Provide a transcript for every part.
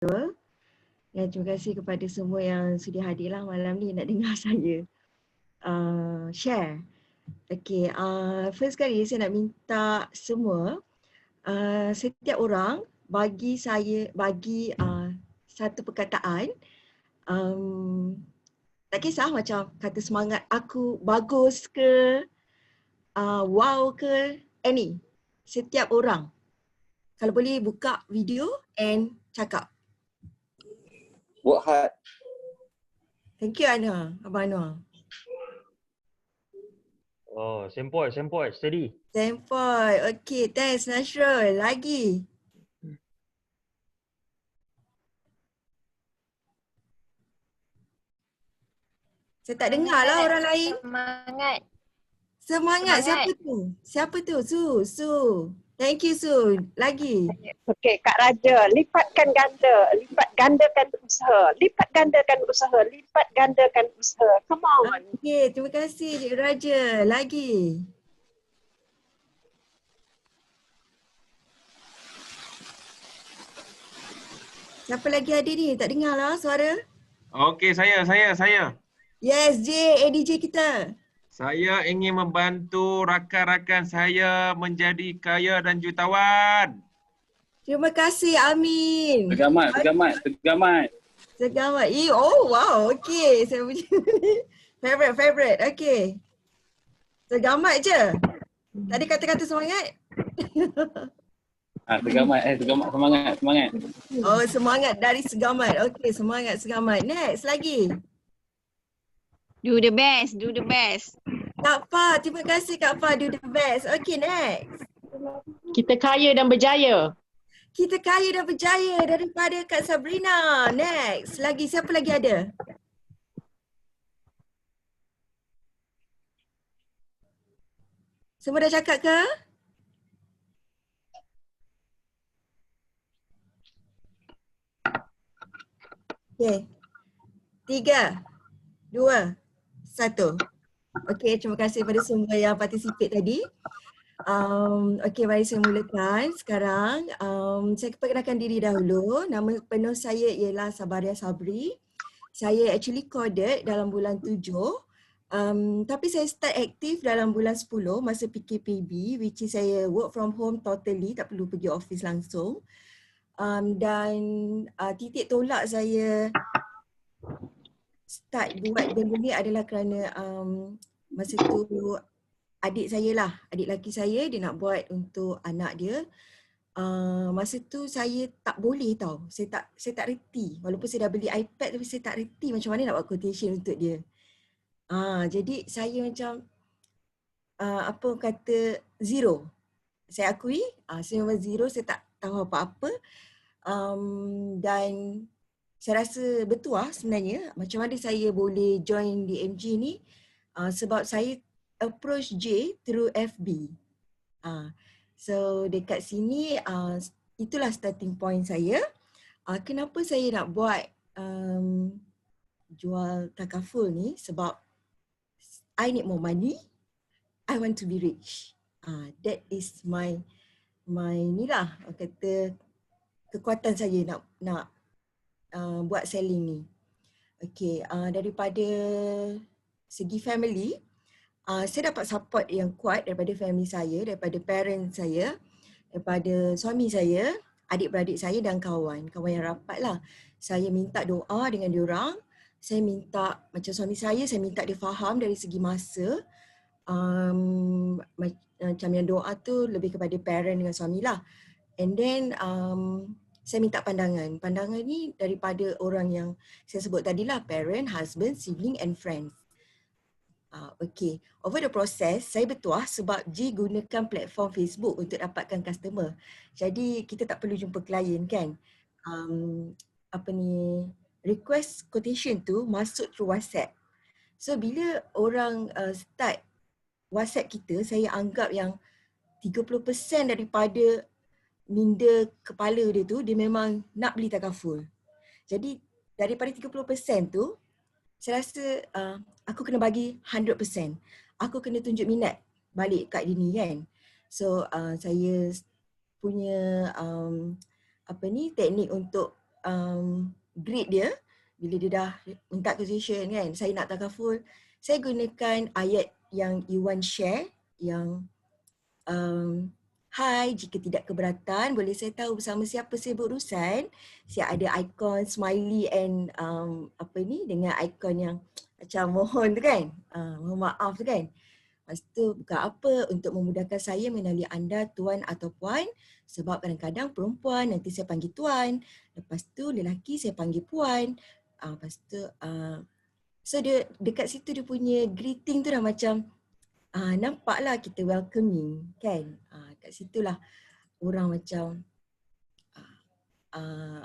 Dan terima kasih kepada semua yang sudah hadirlah malam ni nak dengar saya share. Okay, first kali saya nak minta semua, setiap orang bagi satu perkataan, tak kisah macam kata semangat aku bagus ke, wow ke, any. Setiap orang. Kalau boleh buka video and cakap. Work hard. Thank you Anwar, Abang Anwar. Oh, sempoi, steady. Sempoi, okay, thanks Nasrul. Lagi. Saya tak dengar lah orang lain. Semangat. Semangat. Siapa tu? Siapa tu? Su. Thank you Su. Lagi. Okey, Kak Raja, lipatkan ganda, lipat gandakan usaha, lipat gandakan usaha, lipat gandakan usaha. Come on. Okay, terima kasih Cik Raja. Lagi. Siapa lagi ada ni? Tak dengar lah suara. Okey, saya. Yes, ADJ kita. Saya ingin membantu rakan-rakan saya menjadi kaya dan jutawan. Terima kasih, amin. Tegamat. Segamat. Oh, wow. Okay. Saya punya favorite. Okay. Segamat je. Tadi kata-kata semangat. Tegamat, semangat. Oh, semangat dari segamat. Okay, semangat. Next lagi. Do the best. Kak Fa, terima kasih Kak Fa, do the best. Okay, next. Kita kaya dan berjaya. Kita kaya dan berjaya daripada Kak Sabrina. Next. Lagi, siapa lagi ada? Semua dah cakap ke? Okay. 3, 2, 1. Okay, terima kasih kepada semua yang participate tadi. Okay, mari saya mulakan sekarang. Saya perkenalkan diri dahulu. Nama penuh saya ialah Sabaria Sabri. Saya actually coded dalam bulan 7. Tapi saya start aktif dalam bulan 10 masa PKPB, which is saya work from home totally, tak perlu pergi office langsung. Dan titik tolak saya start buat benda ni adalah kerana masa tu adik lelaki saya, dia nak buat untuk anak dia. Masa tu saya tak boleh tau, saya tak reti. Walaupun saya dah beli iPad tapi saya tak reti macam mana nak buat quotation untuk dia. Jadi saya macam apa kata zero. Saya akui, saya memang zero, saya tak tahu apa-apa. Dan saya rasa bertuah sebenarnya macam mana saya boleh join DMG ni, sebab saya approach J through FB. So dekat sini itulah starting point saya. Kenapa saya nak buat jual takaful ni, sebab I need more money, I want to be rich. That is my ni lah kata kekuatan saya nak buat selling ni. Okay, daripada segi family, saya dapat support yang kuat daripada family saya, daripada parent saya, daripada suami saya, adik-beradik saya dan kawan yang rapat lah. Saya minta doa dengan diorang. Saya minta, macam suami saya minta dia faham dari segi masa. Macam yang doa tu lebih kepada parent dengan suami lah. And then saya minta pandangan. Pandangan ni daripada orang yang saya sebut tadi lah, parent, husband, sibling and friends. Okay, over the process saya bertuah sebab G gunakan platform Facebook untuk dapatkan customer. Jadi kita tak perlu jumpa klien kan. Request quotation tu masuk through WhatsApp. So bila orang start WhatsApp kita, saya anggap yang 30% daripada minda kepala dia tu, dia memang nak beli takaful. Jadi daripada 30% tu, saya rasa aku kena bagi 100%. Aku kena tunjuk minat balik kat dia ni kan. So saya punya teknik untuk grade dia, bila dia dah minta quotation kan, saya nak takaful, saya gunakan ayat yang Iwan share yang hai, jika tidak keberatan boleh saya tahu bersama siapa saya berurusan. Saya ada ikon smiley and dengan ikon yang macam mohon tu kan, mohon maaf tu kan. Lepas tu bukan apa, untuk memudahkan saya mengenali anda tuan atau puan, sebab kadang-kadang perempuan nanti saya panggil tuan, lepas tu lelaki saya panggil puan. Lepas tu so dia dekat situ dia punya greeting tu dah macam nampaklah kita welcoming kan. Kat situlah orang macam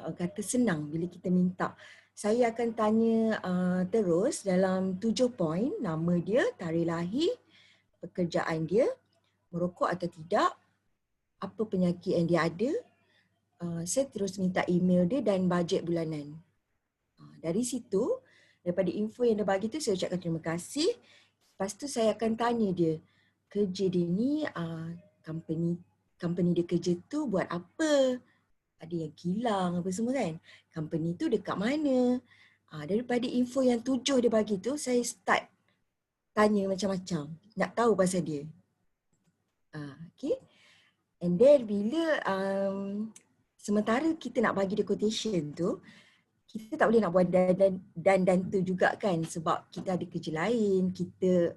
orang kata senang bila kita minta. Saya akan tanya terus dalam 7 poin, nama dia, tarikh lahir, pekerjaan dia, merokok atau tidak, apa penyakit yang dia ada. Saya terus minta email dia dan bajet bulanan. Dari situ, daripada info yang dia bagi tu, saya ucapkan terima kasih. Lepas tu saya akan tanya dia, kerja dia ni, company dia kerja tu buat apa? Ada yang kilang apa semua kan? Company tu dekat mana? Daripada info yang 7 dia bagi tu, saya start tanya macam-macam. Nak tahu pasal dia. Okay. And then bila sementara kita nak bagi dia quotation tu, kita tak boleh nak buat dan tu juga kan, sebab kita ada kerja lain, kita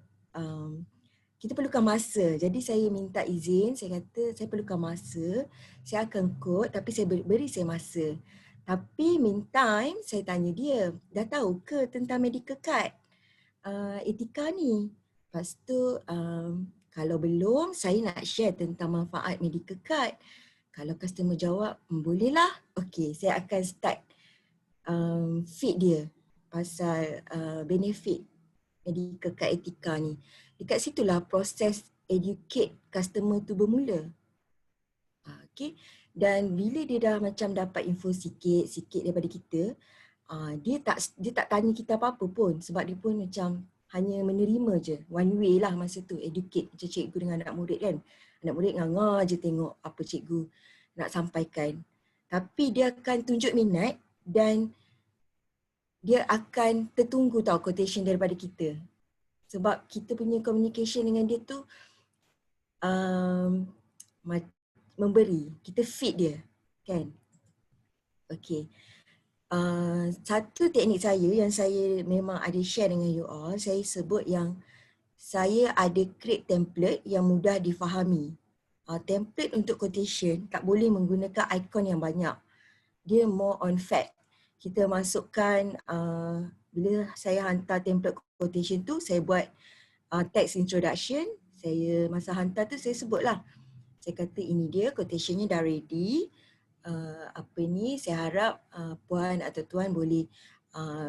perlukan masa. Jadi saya minta izin, saya kata saya perlukan masa, saya akan quote tapi saya beri saya masa. Tapi meantime saya tanya dia, dah tahu ke tentang medical card etika ni? Lepas tu kalau belum, saya nak share tentang manfaat medical card. Kalau customer jawab, bolehlah. Okey, saya akan start feed dia pasal benefit medical card etika ni. Dekat situlah proses educate customer tu bermula. Okay. Dan bila dia dah macam dapat info sikit daripada kita, dia tak tanya kita apa-apa pun, sebab dia pun macam hanya menerima je, one way lah masa tu, educate macam cikgu dengan anak murid kan. Anak murid nganga je tengok apa cikgu nak sampaikan. Tapi dia akan tunjuk minat dan dia akan tertunggu tahu quotation daripada kita. Sebab kita punya communication dengan dia tu memberi, kita feed dia kan. Okay. Satu teknik saya yang saya memang ada share dengan you all, saya sebut yang saya ada create template yang mudah difahami. Template untuk quotation tak boleh menggunakan ikon yang banyak. Dia more on fact. Kita masukkan, bila saya hantar template quotation tu, saya buat text introduction. Saya masa hantar tu saya sebutlah. Saya kata ini dia quotationnya dah ready. Saya harap puan atau tuan boleh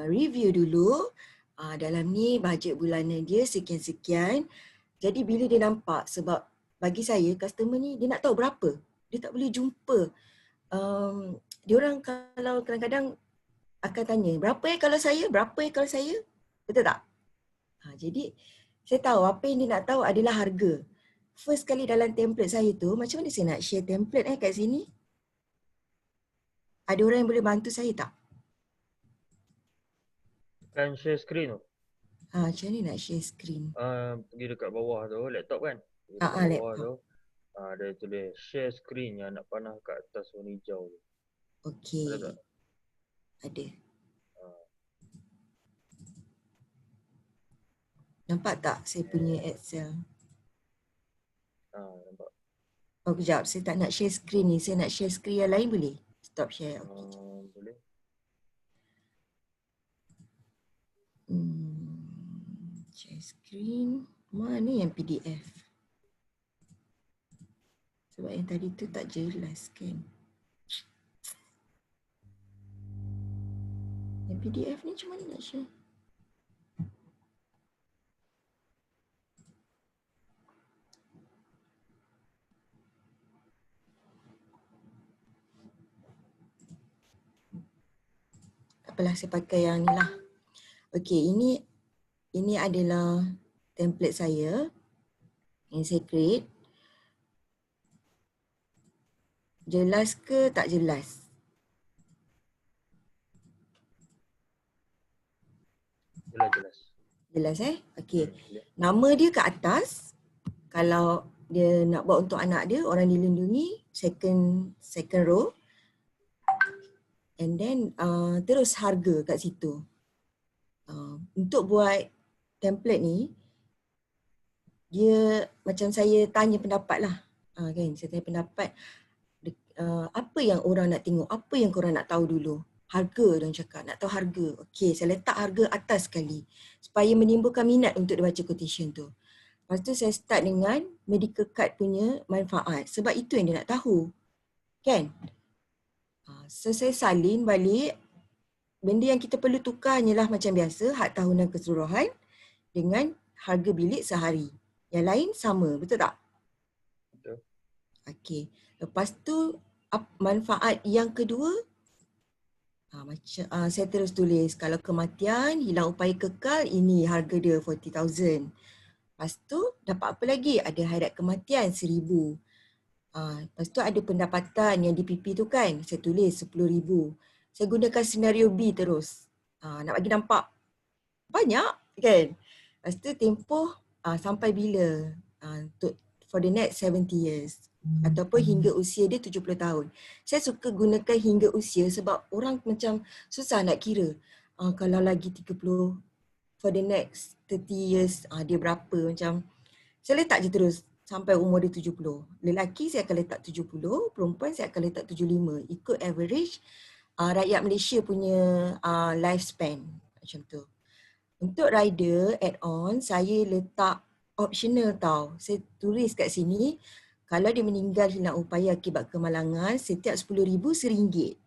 review dulu. Dalam ni bajet bulanan dia sekian-sekian. Jadi bila dia nampak, sebab bagi saya customer ni dia nak tahu berapa. Dia tak boleh jumpa. Diorang kalau kadang-kadang akan tanya, berapa kalau saya? Berapa kalau saya? Betul tak? Jadi saya tahu apa yang dia nak tahu adalah harga. First kali dalam template saya tu, macam mana saya nak share template kat sini? Ada orang yang boleh bantu saya tak? Kan share screen tu. Macam mana nak share screen? Pergi dekat bawah tu, laptop kan? Pergi dekat bawah Laptop. tu. Ada tulis share screen yang nak panah kat atas warna hijau tu. Okey. Ada tak? Ada. Nampak tak saya punya Excel? Nampak. Kejap. Saya tak nak share screen ni. Saya nak share screen yang lain boleh? Stop share. Boleh. Share screen. Mana yang PDF? Sebab yang tadi tu tak jelas kan. Yang PDF ni macam mana nak share? Apalah, saya pakai yang ni lah. Okey, ini adalah template saya yang saya create. Jelas ke tak jelas? Jelas. Jelas Okey. Ya. Nama dia kat atas. Kalau dia nak buat untuk anak dia, orang dilindungi, second row. And then terus harga kat situ. Untuk buat template ni, dia macam saya tanya pendapat lah. Kan, saya tanya pendapat. Apa yang orang nak tengok, apa yang korang nak tahu dulu. Harga dia cakap, nak tahu harga. Okey, saya letak harga atas sekali supaya menimbulkan minat untuk dia baca quotation tu. Lepas tu saya start dengan medical card punya manfaat sebab itu yang dia nak tahu. Kan? So saya salin balik. Benda yang kita perlu tukar hanyalah macam biasa, had tahunan keseluruhan dengan harga bilik sehari. Yang lain sama, betul tak? Betul. Okey. Lepas tu manfaat yang kedua, saya terus tulis kalau kematian, hilang upaya kekal, ini harga dia 40,000. Lepas tu dapat apa lagi? Ada hairat kematian 1,000. Lepas tu ada pendapatan yang di PP tu kan, saya tulis 10,000. Saya gunakan senario B terus. Nak bagi nampak banyak kan. Lepas tu tempoh sampai bila? For the next 70 years. Ataupun hingga usia dia 70 tahun. Saya suka gunakan hingga usia sebab orang macam susah nak kira. Kalau lagi 30, for the next 30 years, dia berapa macam. Saya letak je terus sampai umur dia 70. Lelaki saya akan letak 70, perempuan saya akan letak 75. Ikut average rakyat Malaysia punya lifespan. Macam tu. Untuk rider add-on, saya letak optional tau. Saya tulis kat sini, kalau dia meninggal hilang upaya akibat kemalangan, setiap 10,000 RM1.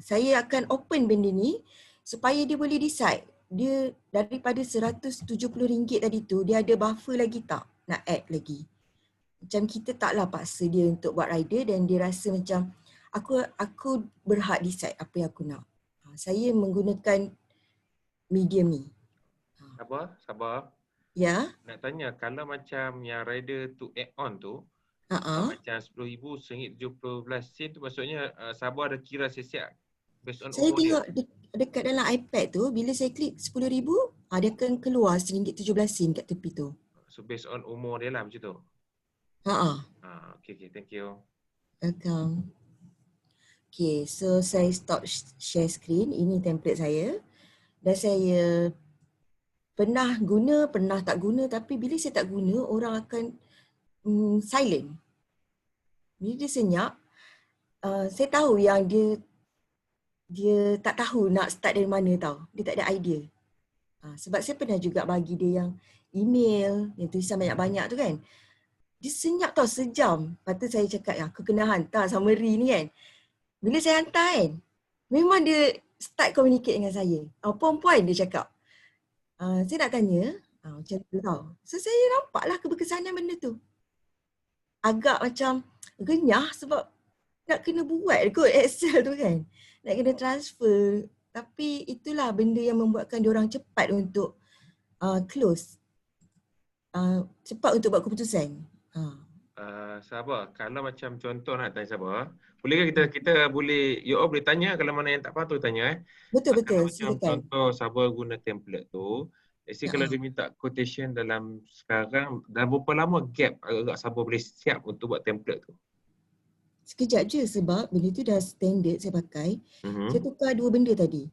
Saya akan open benda ni supaya dia boleh decide. Dia daripada RM170 tadi tu, dia ada buffer lagi tak nak add lagi. Macam kita taklah paksa dia untuk buat rider dan dia rasa macam aku berhak decide apa yang aku nak. Saya menggunakan medium ni. Sabar. Ya. Nak tanya, kalau macam yang rider tu add on tu, macam RM10,000, RM1.17 tu maksudnya Sabah ada kira siap based on Saya umur tengok dia. dekat dalam iPad tu, bila saya klik RM10,000, dia akan keluar RM1.17 kat tepi tu. So based on umur dia lah macam tu. Okay, thank you. Welcome. Okay, so saya stop share screen. Ini template saya. Dan saya pernah guna, pernah tak guna. Tapi bila saya tak guna, orang akan silent. Bila dia senyap, saya tahu yang dia tak tahu nak start dari mana tau. Dia tak ada idea. Sebab saya pernah juga bagi dia yang email, yang tulisan banyak-banyak tu kan. Dia senyap tau sejam. Lepas tu saya cakap, aku kena hantar summary ni kan. Bila saya hantar kan, memang dia start communicate dengan saya. Perempuan dia cakap. Saya nak tanya, macam tu tau. So saya nampaklah keberkesanan benda tu. Agak macam genyah sebab nak kena buat kot Excel tu kan. Nak kena transfer. Tapi itulah benda yang membuatkan diorang cepat untuk close. Cepat untuk buat keputusan. Sabar, kalau macam contoh nak tanya Sabar, bolehkah kita boleh, you all boleh tanya kalau mana yang tak faham tu tanya Betul. Kalau macam Silakan. contoh Sabar guna template tu, kalau dia minta quotation dalam sekarang, dah berapa lama gap agak Sabar boleh siap untuk buat template tu? Sekejap je sebab benda tu dah standard saya pakai. Saya tukar dua benda tadi.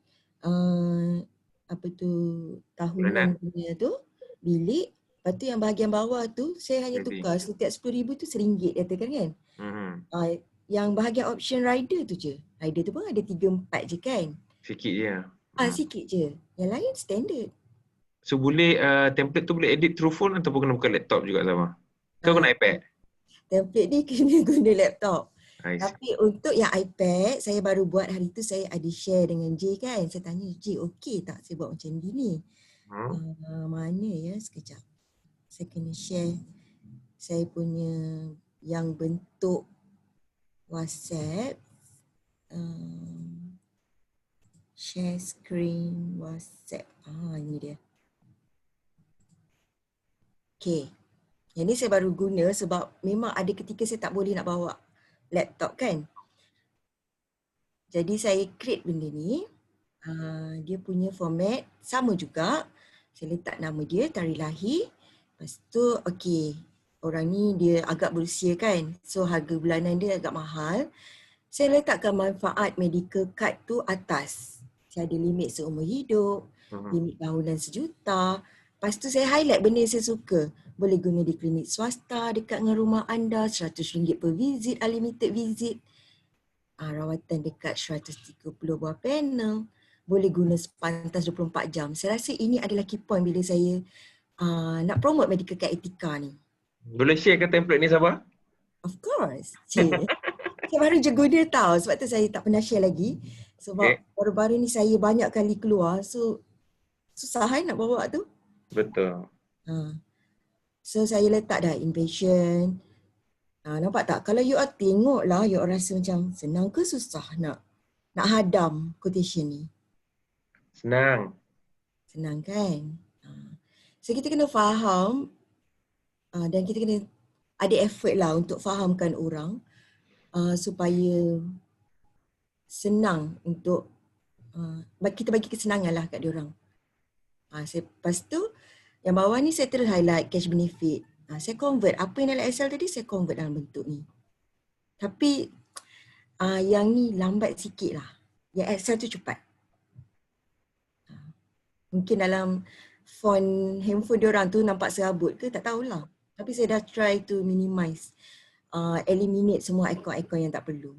Tahunan punya tu, bilik. Lepas tu yang bahagian bawah tu saya hanya tukar setiap RM10,000 tu RM1 katakan kan. Yang bahagian option rider tu je. Rider tu pun ada 3-4 je kan. Sikit je. Sikit je. Yang lain standard. So boleh template tu boleh edit through phone ataupun kena buka laptop juga sama? Kau guna iPad? Template ni kena guna laptop. Tapi untuk yang iPad, saya baru buat hari tu, saya ada share dengan J kan. Saya tanya, J okey tak saya buat macam gini? Mana ya, sekejap. Saya kena share saya punya yang bentuk WhatsApp. Share screen WhatsApp. Ini dia. Okay. Yang ni saya baru guna sebab memang ada ketika saya tak boleh nak bawa laptop kan. Jadi saya create benda ni. Dia punya format sama juga. Saya letak nama dia, tarikh lahir. Lepas tu, okey, orang ni dia agak berusia kan. So harga bulanan dia agak mahal. Saya letakkan manfaat medical card tu atas. Saya ada limit seumur hidup, limit tahunan 1 juta. Lepas tu saya highlight benda yang saya suka. Boleh guna di klinik swasta dekat dengan rumah anda, RM100 per visit, unlimited visit. Rawatan dekat 130 buah panel. Boleh guna sepantas 24 jam. Saya rasa ini adalah key point bila saya nak promote medical card etika ni. Boleh share ke template ni Sabah? Of course. Saya baru je guna tau. Sebab tu saya tak pernah share lagi. Sebab baru-baru ni saya banyak kali keluar. So susah nak bawa tu. Betul. So saya letak dah inpatient. Nampak tak? Kalau you all tengok lah, you all rasa macam senang ke susah nak hadam quotation ni? Senang. Senang kan? So kita kena faham dan kita kena ada effort lah untuk fahamkan orang supaya senang untuk kita bagi kesenangan lah kat diorang. Lepas tu yang bawah ni saya terus highlight cash benefit. Saya convert apa yang dalam Excel tadi, saya convert dalam bentuk ni. Tapi yang ni lambat sikit lah. Yang Excel tu cepat. Mungkin dalam font handphone diorang tu nampak serabut ke, tak tahulah. Tapi saya dah try to minimize, eliminate semua ikon-ikon yang tak perlu.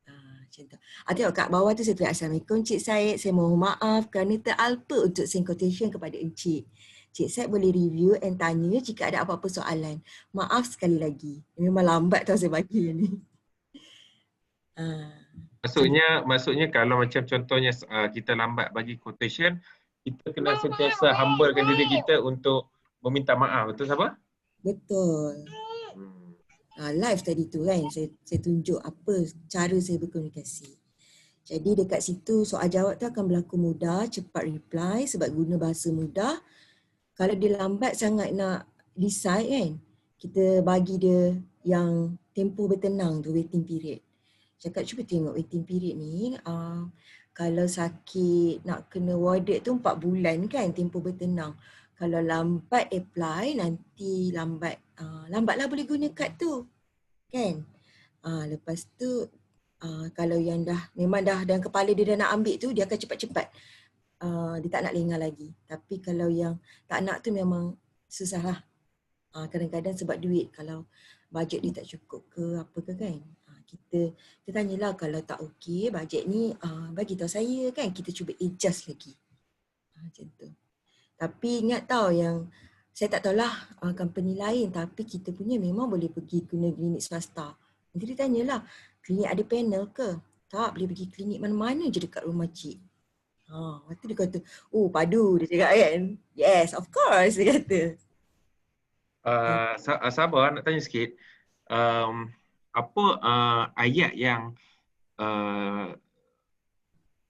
Macam tu. Tengok kat bawah tu saya tulis Assalamualaikum Cik Syed, saya mohon maaf kerana teralpa untuk send quotation kepada Encik. Cik Syed boleh review and tanya jika ada apa-apa soalan. Maaf sekali lagi. Memang lambat tau saya bagi ni. Maksudnya kalau macam contohnya kita lambat bagi quotation, kita kena sentiasa humblekan diri kita untuk meminta maaf. Betul Sabah? Betul. Live tadi tu kan, saya tunjuk apa cara saya berkomunikasi. Jadi dekat situ soal jawab tu akan berlaku mudah, cepat reply sebab guna bahasa mudah. Kalau dia lambat sangat nak decide kan, kita bagi dia yang tempoh bertenang tu, waiting period. Cakap cuba tengok waiting period ni, kalau sakit nak kena warded tu 4 bulan kan tempoh bertenang. Kalau lambat apply nanti lambatlah boleh guna kad tu kan. Lepas tu kalau yang memang dah dalam kepala dia dah nak ambil tu, dia akan cepat-cepat. Dia tak nak lengah lagi. Tapi kalau yang tak nak tu memang susah lah. Kadang-kadang sebab duit, kalau bajet dia tak cukup ke apa ke kan. Kita tanyalah kalau tak okey bajet ni, bagi tahu saya kan, kita cuba adjust lagi. Macam tu. Tapi ingat tau yang saya tak tahulah company lain, tapi kita punya memang boleh pergi guna klinik swasta. Nanti dia tanyalah, klinik ada panel ke? Tak, boleh pergi klinik mana-mana je dekat rumah cik. Lepas tu dia kata, oh padu dia cakap kan. Yes, of course dia kata. Sabah nak tanya sikit. Apa ayat yang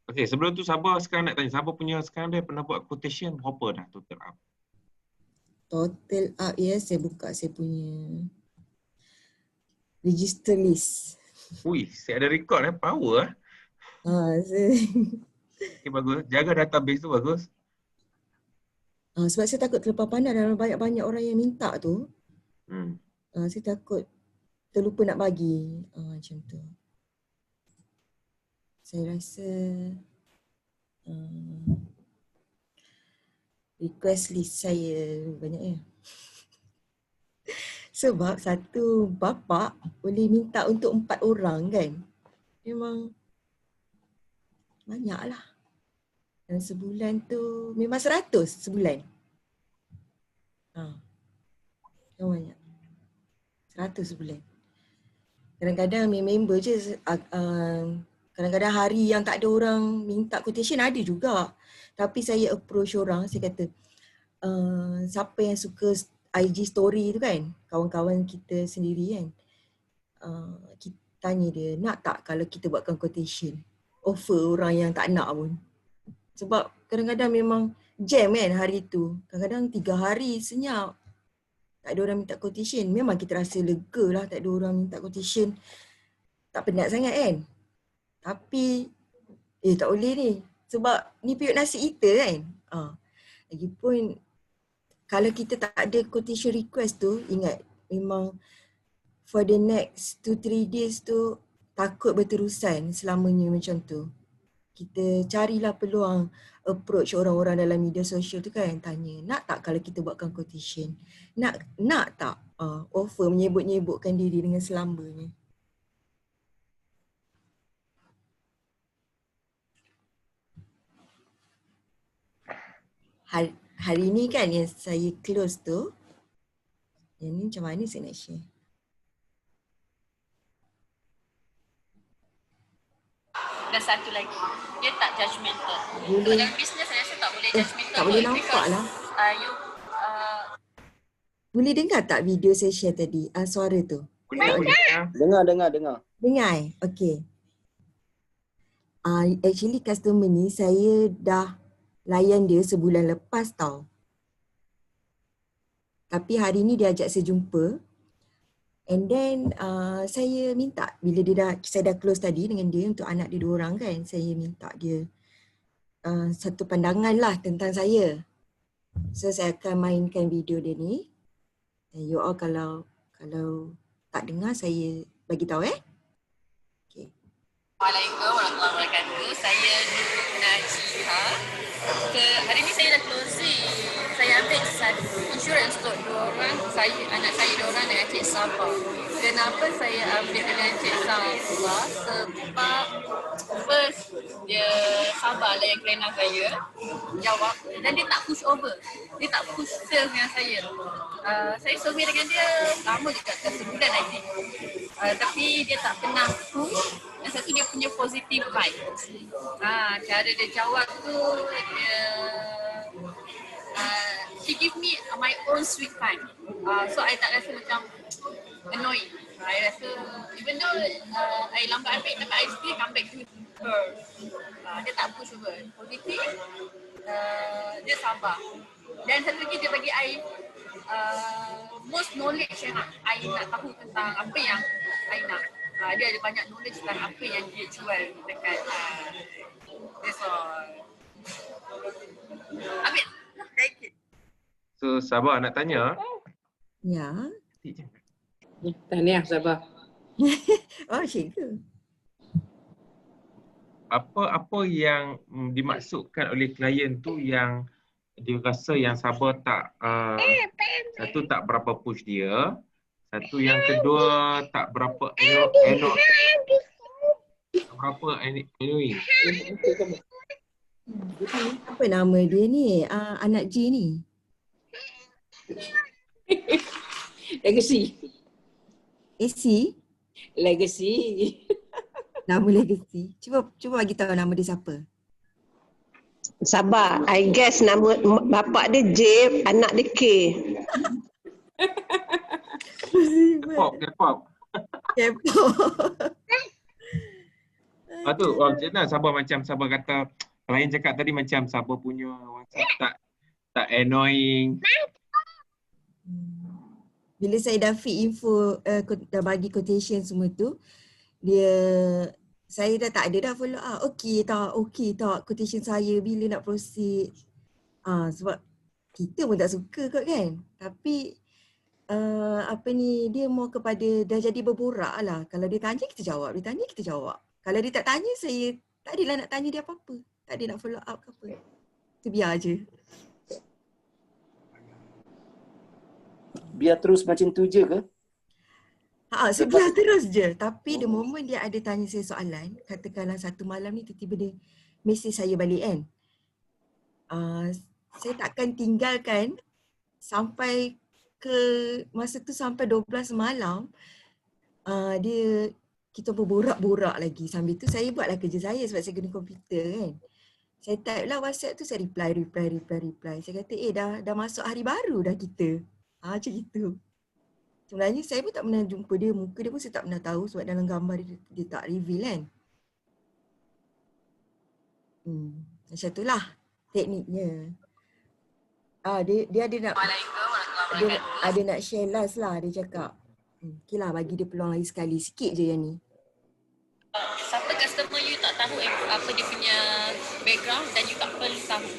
okey, sebelum tu Sabah sekarang nak tanya, Sabah punya sekarang dia pernah buat quotation berapa dah total up? Total up saya buka saya punya register list. Ui, saya ada record power Okay, bagus. Jaga database tu bagus. Sebab saya takut terlepas pandang dalam banyak-banyak orang yang minta tu. Saya takut terlupa nak bagi. Macam tu. Saya rasa request list saya banyaknya. Sebab satu bapa boleh minta untuk 4 orang kan. Memang banyaklah. Dan sebulan tu memang 100 sebulan. Memang banyak. 100 sebulan. Kadang-kadang member je, kadang-kadang hari yang tak ada orang minta quotation ada juga. Tapi saya approach orang, saya kata, siapa yang suka IG story tu kan, kawan-kawan kita sendiri kan, kita tanya dia, nak tak kalau kita buatkan quotation? Offer orang yang tak nak pun. Sebab kadang-kadang memang jam kan hari tu. Kadang-kadang 3 hari senyap. Tak ada orang minta quotation. Memang kita rasa lega lah tak ada orang minta quotation. Tak penat sangat kan. Tapi, tak boleh ni. Sebab ni periuk nasi kita kan. Lagipun kalau kita tak ada quotation request tu, ingat memang for the next 2-3 days tu takut berterusan selamanya macam tu. Kita carilah peluang approach orang-orang dalam media sosial tu kan, tanya nak tak kalau kita buatkan quotation, nak tak offer menyebut-nyebutkan diri dengan selambanya. Hari ni kan yang saya close tu, yang ni macam mana saya nak share? Dan satu lagi, dia tak judgemental. Boleh. Dalam bisnes saya rasa tak boleh judgemental. Tak boleh nampak lah. Boleh dengar tak video saya share tadi? Suara tu. Dengar. Dengar Okay. Actually customer ni saya dah layan dia sebulan lepas tau. Tapi hari ni dia ajak saya jumpa. And then saya minta bila saya dah close tadi dengan dia untuk anak dia 2 orang kan, saya minta dia satu pandangan lah tentang saya. So saya akan mainkan video dia ni. And you all kalau tak dengar saya bagi tahu Okay. Assalamualaikum warahmatullahi wabarakatuh. Saya Najiha. Hari ni saya dah closing. Saya ambil satu insurans untuk 2 orang, anak saya 2 orang dengan Cik Sabah. Kenapa saya ambil dengan Cik Sabah? Sebab first dia sabar layan kerana saya jawab dan dia tak push over. Dia tak push sales dengan saya. Saya survey dengan dia lama juga, sebulan I think. Tapi dia tak pernah push. Yang satu dia punya positive vibe. Cara dia jawab tu dia she give me my own sweet time. So I tak rasa macam annoying. I rasa even though I lambat ambil, tapi I still come back to her. Dia tak push over. Positif, dia sabar. Dan satu lagi dia bagi I most knowledge yang I nak tahu tentang apa yang I nak. Dia ada banyak knowledge tentang apa yang dia jual dekat that's all. Habis. Thank you. So Sabah nak tanya. Ya. Tahniah Sabah. Cikgu. Apa yang dimaksudkan oleh klien tu yang dia rasa yang Sabah tak satu tak berapa push dia, satu yang kedua tak berapa annoying. Apa nama dia ni? Anak J ni. Legacy. Legacy. Nama Legacy. Cuba bagi tahu nama dia siapa. Sabar. I guess nama bapak dia J, anak dia K. K-pop. Lepas tu macam mana Sabah kata, klien cakap tadi macam Sabah punya WhatsApp tak annoying. Bila saya dah feed info, dah bagi quotation semua tu, saya dah tak ada dah follow up. Okey tak quotation saya, bila nak proceed. Sebab kita pun tak suka kot kan. Tapi dia more kepada dah jadi berborak lah. Kalau dia tanya kita jawab, dia tanya kita jawab. Kalau dia tak tanya, saya tak adalah nak tanya dia apa-apa. Tak ada nak follow up ke apa. Itu biar je. Biar terus macam tu je ke? Biar terus je. Tapi the moment dia ada tanya saya soalan, katakanlah satu malam ni tiba-tiba dia mesej saya balik kan. Saya takkan tinggalkan sampai ke masa tu sampai 12 malam. Kita berborak-borak lagi. Sambil tu saya buatlah kerja saya sebab saya guna komputer kan. Saya type lah WhatsApp tu, saya reply. Saya kata dah masuk hari baru dah kita. Macam gitu. Sebenarnya saya pun tak pernah jumpa dia, muka dia pun saya tak pernah tahu sebab dalam gambar dia tak reveal kan. Macam itulah tekniknya. Dia ada nak share last lah, dia cakap. Okay lah, bagi dia peluang lagi sekali, sikit je yang ni. Siapa customer you tak tahu apa dia punya background dan you tak perlu tahu.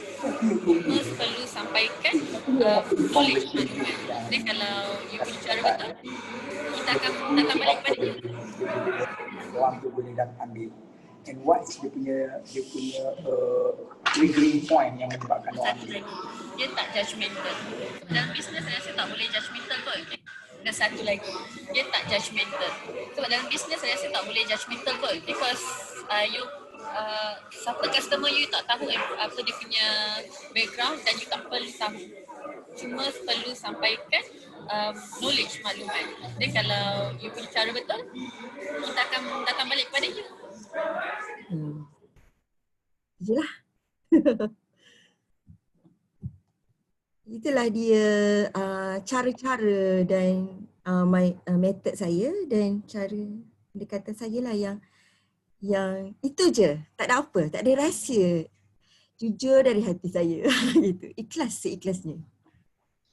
Cuma perlu sampaikan knowledge maklumat. Jadi kalau you punya cara betul, kita akan datang balik pada you. Orang tu boleh ambil. And what is dia punya triggering point yang menyebabkan orang Satu lagi, dia tak judgemental. Dalam bisnes saya rasa tak boleh judgemental kot. Dan satu lagi, dia tak judgemental. Sebab dalam bisnes saya rasa tak boleh judgemental kot. Because siapa customer you tak tahu apa dia punya background dan you tak perlu tahu. Cuma perlu sampaikan knowledge, maklumat. Jadi kalau you punya cara betul, kita akan datang balik pada you. Itulah. Itulah dia cara-cara dan method saya dan cara pendekatan saya lah yang itu je. Tak ada apa, tak ada rahsia. Jujur dari hati saya. Gitu. Ikhlas seikhlasnya.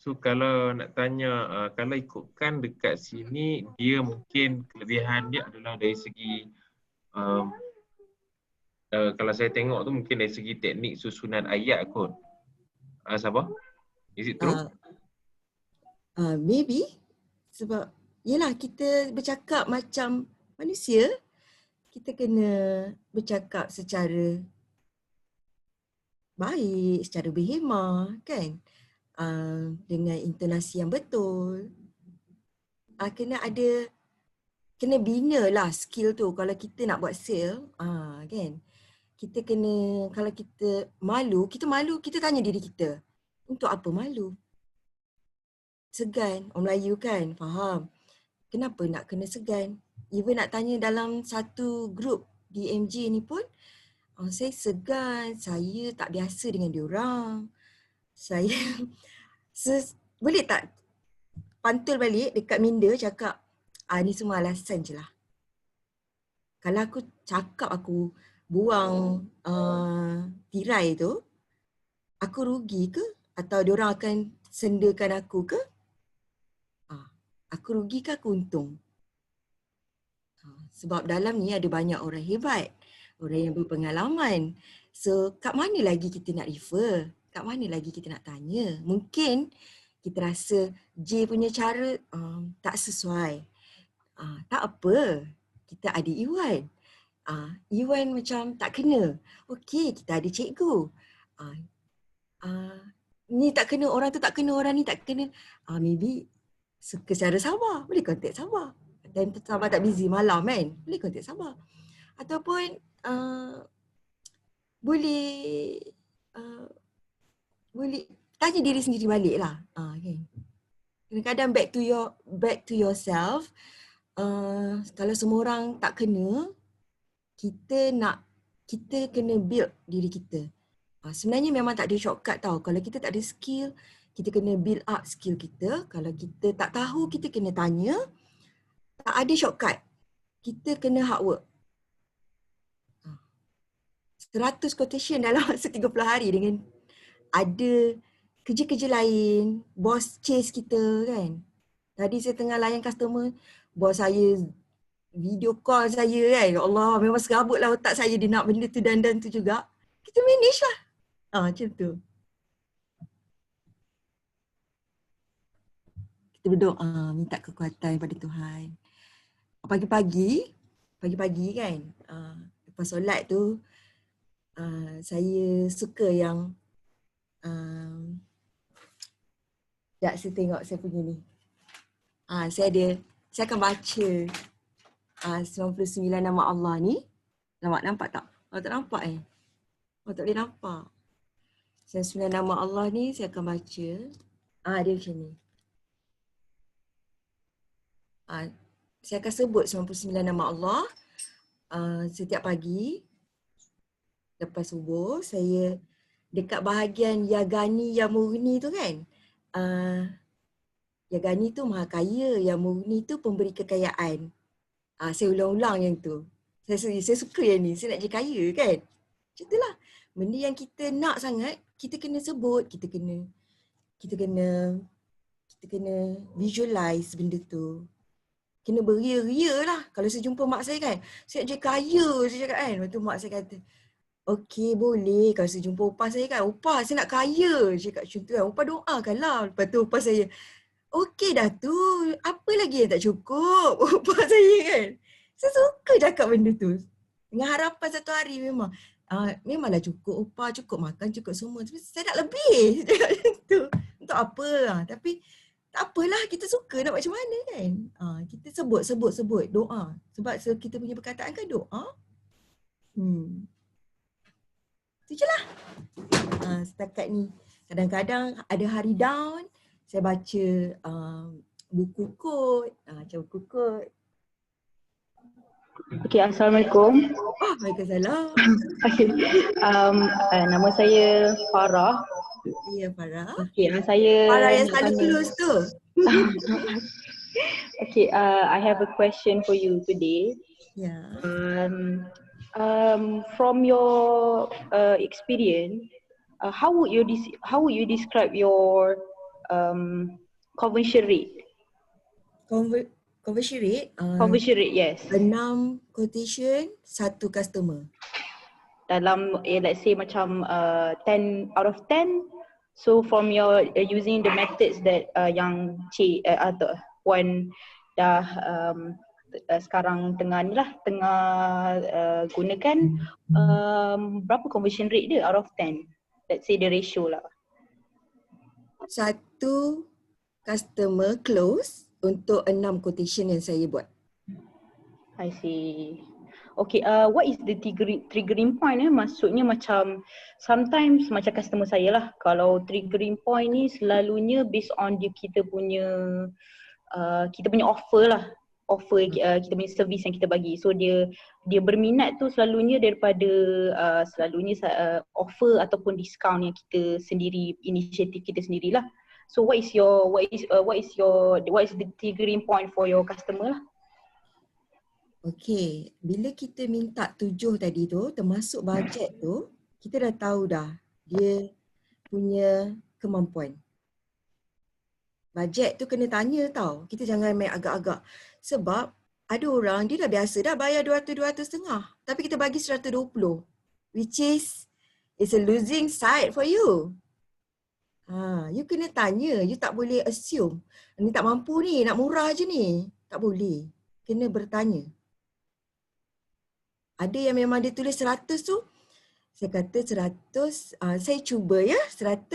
So kalau nak tanya, kalau ikutkan dekat sini, dia mungkin kelebihan dia adalah dari segi kalau saya tengok tu mungkin dari segi teknik susunan ayat kot. Sabah? Is it true? Maybe. Sebab yelah kita bercakap macam manusia, kita kena bercakap secara baik, secara berhemah kan. Dengan intonasi yang betul. Kena bina lah skill tu kalau kita nak buat sale, kan. Kita kena, kalau kita malu, kita tanya diri kita, untuk apa malu? Segan, orang Melayu kan, faham. Kenapa nak kena segan? Even nak tanya dalam satu group di MJ ni pun, saya segan, saya tak biasa dengan diorang. Saya boleh tak pantul balik dekat minda cakap, ni semua alasan je lah. Kalau aku cakap aku buang tirai tu, aku rugi ke? Atau diorang akan sendakan aku ke? Aku rugi ke aku untung? Sebab dalam ni ada banyak orang hebat, orang yang berpengalaman. So kat mana lagi kita nak refer? Kat mana lagi kita nak tanya? Mungkin kita rasa J punya cara tak sesuai. Tak apa, kita ada Iwan. Iwan macam tak kena. Okey, kita ada cikgu. Ni tak kena, orang tu tak kena, orang ni tak kena. Maybe suka cara Sabah, boleh kontak Sabah. Dan Sabah tak busy malam kan, boleh kontak Sabah. Ataupun boleh tanya diri sendiri balik lah. Kan? Kadang-kadang back to yourself. Kalau semua orang tak kena, kita kena build diri kita. Sebenarnya memang tak ada shortcut tau. Kalau kita tak ada skill, kita kena build up skill kita. Kalau kita tak tahu, kita kena tanya. Tak ada shortcut. Kita kena hard work. 100 quotation dalam masa 30 hari dengan ada kerja-kerja lain, bos chase kita kan. Tadi saya tengah layan customer, bos saya video call saya kan. Ya Allah, memang serabut lah otak saya, dia nak benda tu dan tu juga. Kita manage lah. Macam tu. Kita berdoa, minta kekuatan pada Tuhan. Pagi-pagi kan, lepas solat tu, saya suka yang sekejap saya tengok saya punya ni. Saya akan baca 99 nama Allah ni. Nampak tak? Tak nampak tak boleh nampak. 99 nama Allah ni saya akan baca. Dia macam ni. Saya akan sebut 99 nama Allah setiap pagi. Lepas subuh, saya dekat bahagian Ya Gani, Ya Murni tu kan. Ya Gani tu maha kaya, Ya Murni tu pemberi kekayaan. Saya ulang-ulang yang tu. Saya suka yang ni, saya nak jadi kaya kan. Macam itulah. Benda yang kita nak sangat, kita kena sebut, kita kena visualize benda tu. Kena beria-ria lah. Kalau saya jumpa mak saya kan, saya nak jadi kaya, saya cakap kan. Lepas tu mak saya kata, okey boleh kalau saya jumpa opah saya kan, opah saya nak kaya. Cakap macam tu kan, opah doakanlah. Lepas tu opah saya, okey dah tu, apa lagi yang tak cukup? Opah saya kan. Saya suka cakap benda tu. Dengan harapan satu hari memang. Memanglah cukup opah, cukup makan, cukup semua. Tapi saya nak lebih. Cakap macam tu. Untuk apa? Tapi tak apalah, kita suka nak buat macam mana kan. Kita sebut doa. Sebab kita punya perkataan kan doa. Itu je lah. Setakat ni. Kadang-kadang ada hari down, saya baca buku kod. Macam buku kod. Okay, Assalamualaikum. Waalaikumsalam. Okay. Nama saya Farah. Ya, Farah. Okay, saya Farah yang selalu close tu. Okay, I have a question for you today. Yeah. From your experience, how would you describe your conversion rate? Conversion rate? Conversion rate, yes. 6 quotation, 1 customer. Dalam let's say macam 10 out of 10. So from your using the methods that yang atau Puan dah sekarang tengah gunakan, berapa conversion rate dia out of 10? Let's say the ratio lah. 1 customer close untuk 6 quotation yang saya buat. I see. Okay, what is the triggering point? Maksudnya macam sometimes macam customer saya lah, kalau triggering point ni selalunya based on kita punya offer lah. Offer kita punya service yang kita bagi. So dia berminat tu selalunya daripada offer ataupun discount yang kita sendiri, inisiatif kita sendirilah. So what is the triggering point for your customer lah? Okay, bila kita minta 7 tadi tu, termasuk bajet tu, kita dah tahu dah dia punya kemampuan. Bajet tu kena tanya tau, kita jangan main agak-agak. Sebab ada orang dia dah biasa dah bayar 200-200.5, tapi kita bagi 120, which is it's a losing side for you. You kena tanya, you tak boleh assume. Ni tak mampu ni, nak murah je ni. Tak boleh. Kena bertanya. Ada yang memang dia tulis 100 tu, saya kata 100, saya cuba ya 100,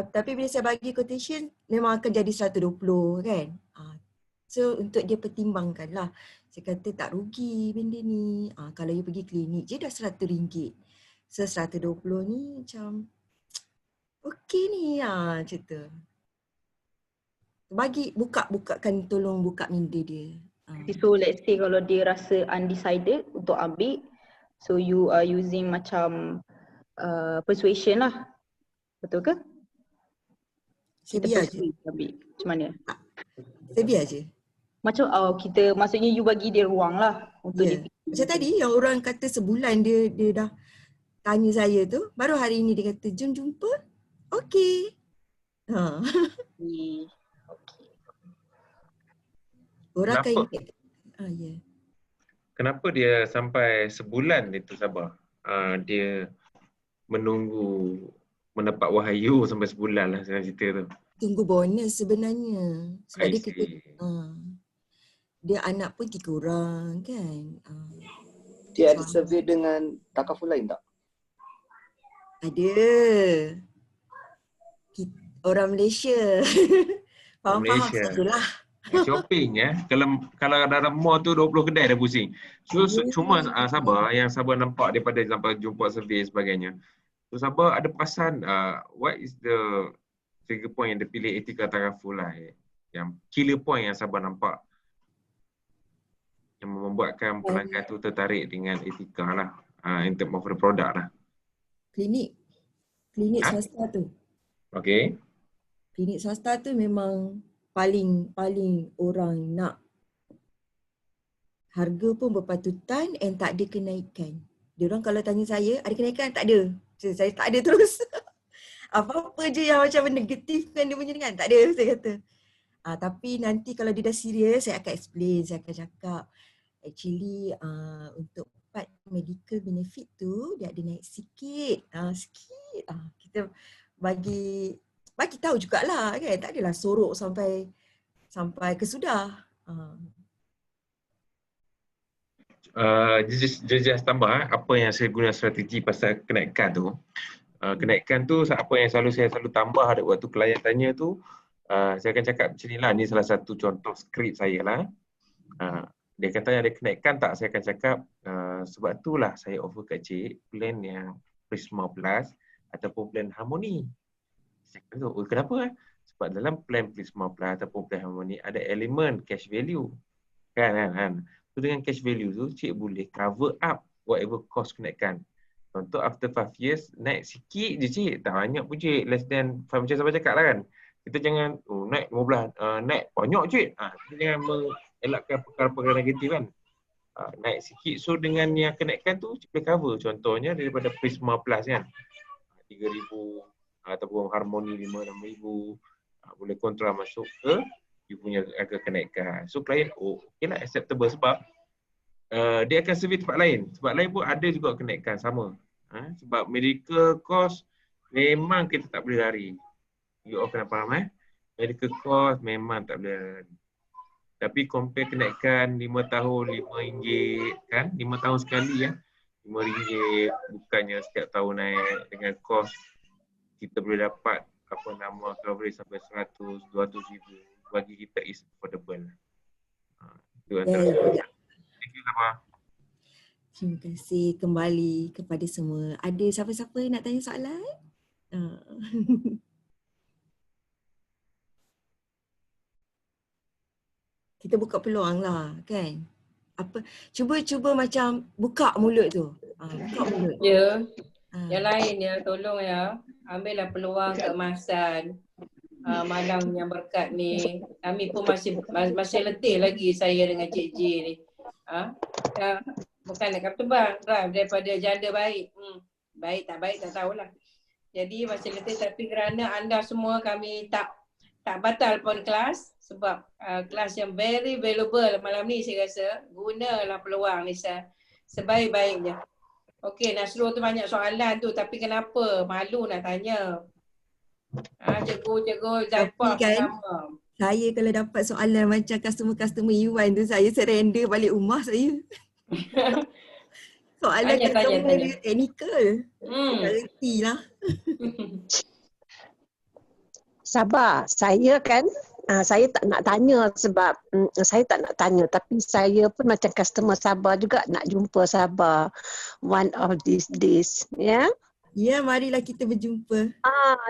tapi bila saya bagi quotation memang akan jadi 120 kan. So untuk dia pertimbangkan lah. Saya kata tak rugi benda ni. Kalau you pergi klinik je dah RM100. So 120 ni macam okey ni macam tu. Bukakan, tolong buka minda dia. So let's say kalau dia rasa undecided untuk ambil, so you are using macam persuasion lah. Betul ke? Saya biar je. Ambil. Macam mana? Saya biar je. Macam maksudnya you bagi dia ruang lah untuk dia. Macam tadi yang orang kata sebulan dia dah tanya saya tu, baru hari ni dia kata jom jumpa. Okey. Okay. Orang akan ingat. Kenapa dia sampai sebulan itu sabar? Dia menunggu mendapat wahyu sampai sebulan lah saya cerita tu. Tunggu bonus sebenarnya. Sebab dia kata dia anak pun 3 orang kan. Dia ada survey dengan takaful lain tak? Ada. Orang Malaysia. Faham-faham sajalah. Shopping kalau dalam mall tu 20 kedai dah pusing. So cuma sabar yang sabar nampak daripada sampai jumpa survey sebagainya. So sabar ada perasan what is the trigger point yang dia pilih etika takaful lah. Yang killer point yang sabar nampak yang membuatkan pelanggan tu tertarik dengan etika lah in term of the product lah. Klinik swasta tu. Okay. Klinik swasta tu memang paling orang nak. Harga pun berpatutan and tak ada kenaikan. Diorang kalau tanya saya, ada kenaikan? Tak ada. Saya tak ada terus. Apa-apa je yang macam negatif kan dia punya dengan, tak ada saya kata. Tapi nanti kalau dia dah serius, saya akan explain, saya akan cakap actually untuk dapat medical benefit tu dia ada naik sikit. Sikit. Kita bagi tahu jugalah kan. Tak adalah sorok sampai kesudah. Just tambah apa yang saya guna strategi pasal kenaikan tu. Kenaikan tu apa yang saya selalu tambah waktu klien tanya tu, saya akan cakap macam ni lah, ni salah satu contoh skrip saya lah. Dia kata ada kenaikan tak, saya akan cakap sebab itulah saya offer kat cik plan yang Prisma Plus ataupun plan Harmony. Saya kata, kenapa? Sebab dalam plan Prisma Plus ataupun plan Harmony ada elemen cash value. Kan? So dengan cash value tu, cik boleh cover up whatever cost kenaikan. Contoh after 5 years, naik sikit je cik. Tak banyak pun cik, less than 5, macam Sabah cakap lah kan. Kita jangan, naik 15, naik banyak cik. Kita jangan mengelakkan perkara-perkara negatif kan. Naik sikit, so dengan yang kenaikan tu, cik boleh cover. Contohnya daripada Prisma Plus kan. 3,000 ataupun Harmony 5,000, 6,000. Boleh kontra masuk ke you punya harga kenaikan. So klien, okay lah, acceptable sebab dia akan survey tempat lain. Sebab lain pun ada juga kenaikan sama. Sebab medical cost memang kita tak boleh lari. You all kena faham medical cost memang tak boleh lari. Tapi compare kenaikan 5 tahun RM5 kan, 5 tahun sekali RM5 bukannya setiap tahun naik dengan cost kita boleh dapat coverage sampai 100-200 ribu. Bagi kita is affordable. Itu antara. Thank you Sabah. Terima kasih kembali kepada semua. Ada siapa-siapa nak tanya soalan? Kita buka peluang lah kan. Cuba macam buka mulut tu. Buka mulut. Ya. Yang lain tolong ambillah peluang keemasan. Malam yang berkat ni, kami pun masih letih lagi saya dengan Cik J ni. Bukan nak kata bang, daripada janda baik. Baik tak tahulah. Jadi masih letih, tapi kerana anda semua kami tak batal pun kelas sebab kelas yang very valuable malam ni saya rasa. Gunalah peluang ni sebaik-baiknya. Okey, Nasrul tu banyak soalan tu tapi kenapa malu nak tanya? Cikgu Zaifah kan, saya kalau dapat soalan macam customer Iwan tu, saya surrender balik rumah saya. Soalan customer dia technical. Tak reti lah. Sabah, saya kan, saya tak nak tanya sebab saya tak nak tanya, tapi saya pun macam customer Sabah juga nak jumpa Sabah one of these days, ya? Ya, marilah kita berjumpa.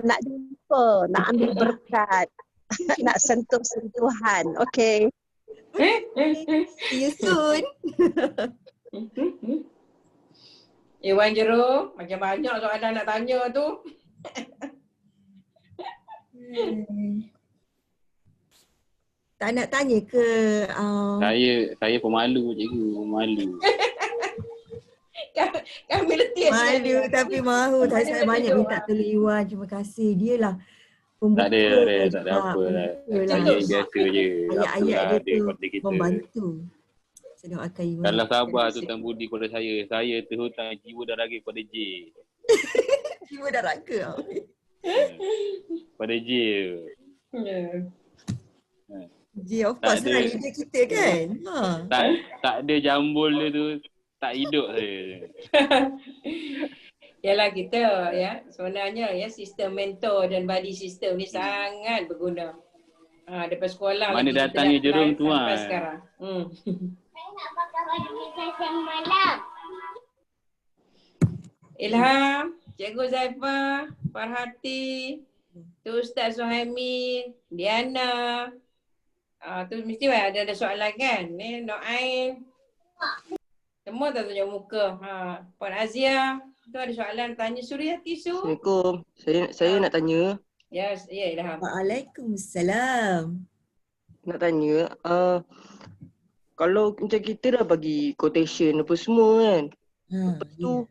Nak jumpa, nak ambil berkat, nak sentuh-sentuhan, okay? See you soon. Iwan Jero, macam banyak soalan nak tanya tu. Tak nak tanya ke? Saya pemalu cikgu, pemalu. Kami letih. Malu tapi mahu. Saya banyak minta tolong Iwan. Terima kasih. Dia lah pembuka. Tak ada apa lah. Biasa je. Ayat-ayat dia tu membantu. Saya doakan Iwan. Kalau Sabah tu Tuan Budi kepada saya terhutang jiwa dan raga kepada J. Jiwa dan raga? Pada J. J of course lah, leader kita kan. Tak ada jambul dia tu. Tak hidup saya. Yalah kita sebenarnya sistem mentor dan buddy system ni sangat berguna. Daripada sekolah mana datangnya Jerung tu sampai sekarang. Saya nak pakai baju yang malam. Ilham, Cikgu Zaifah, Farhati, tu Ustaz Suhaimi, Diana. Tu mesti ada soalan kan? Ni Noaim. Semua tak tunjuk muka. Puan Azia, tu ada soalan tanya Suryati Su. Assalamualaikum. Saya nak tanya. Ya, Ilham. Waalaikumsalam. Nak tanya, kalau macam kita dah bagi quotation apa semua kan. Lepas tu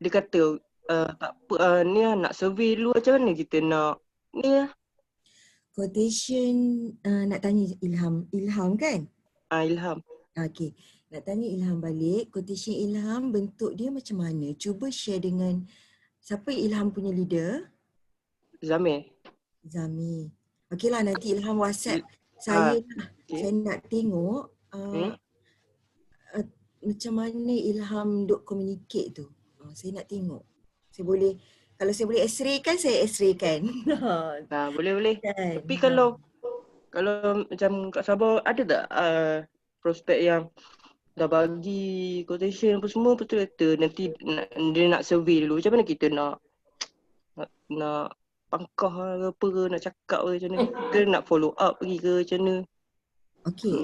dia kata tak apa ni nak survey dulu macam mana kita nak ni quotation nak tanya Ilham kan? Ilham. Okey. Nak tanya Ilham balik, quotation Ilham bentuk dia macam mana? Cuba share dengan siapa Ilham punya leader? Zamir. Zami. Okeylah, nanti Ilham WhatsApp saya lah. Okay. Saya nak tengok macam mana Ilham duk communicate tu. Saya nak tengok. Saya boleh, kalau saya boleh x-ray kan, saya x-ray kan. Boleh. Kan? Tapi kalau macam kat Sabah ada tak prospek yang dah bagi quotation apa semua, lepas tu kata nanti dia nak survey dulu. Macam mana kita nak pangkah ke apa ke, nak cakap ke macam mana? Ke nak follow up lagi ke macam mana? Okey,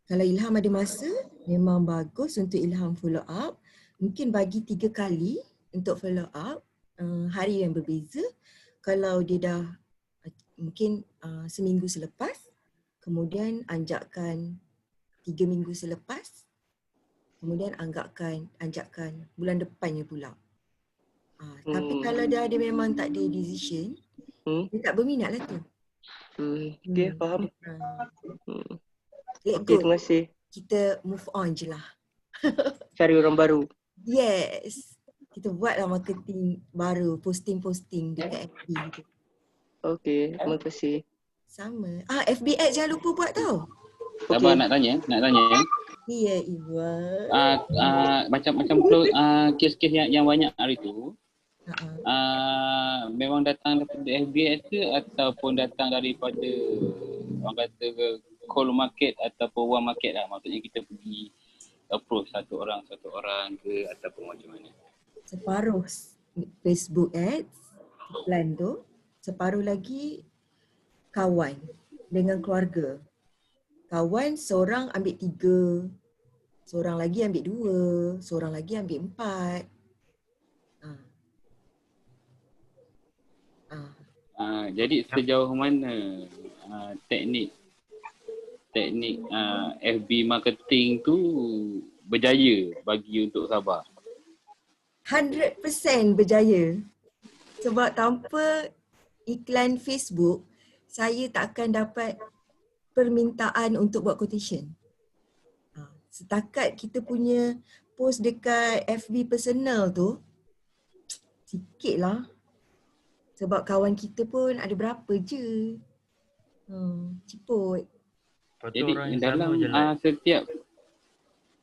kalau Ilham ada masa, memang bagus untuk Ilham follow up. Mungkin bagi 3 kali untuk follow up, hari yang berbeza. Kalau dia dah mungkin seminggu selepas, kemudian anjakkan 3 minggu selepas, kemudian anjakkan bulan depannya pula. Tapi kalau dia memang tak ada decision, dia tak berminat lah tu. Okay, faham. Let Okay, go. terima kasih. Kita move on je lah. Cari orang baru. Yes. Kita buatlah marketing baru, posting-posting dekat FB tu. Okay, terima kasih. Sama. FB Ads jangan lupa buat tau. Sabar nak tanya. Ya, Iwan. Macam kes-kes yang banyak hari tu, memang datang daripada FBS ke ataupun datang daripada orang kata ke cold market ataupun warm market lah. Maksudnya kita pergi approach satu orang ke ataupun macam mana? Separuh Facebook Ads, iklan tu. Separuh lagi kawan dengan keluarga. Kawan seorang ambil 3, seorang lagi ambil 2, seorang lagi ambil 4. Jadi sejauh mana teknik FB marketing tu berjaya bagi untuk Sabah? 100% berjaya. Sebab tanpa iklan Facebook, saya tak akan dapat permintaan untuk buat quotation. Setakat kita punya post dekat FB personal tu, sikit lah. Sebab kawan kita pun ada berapa je. Ciput. Jadi dalam setiap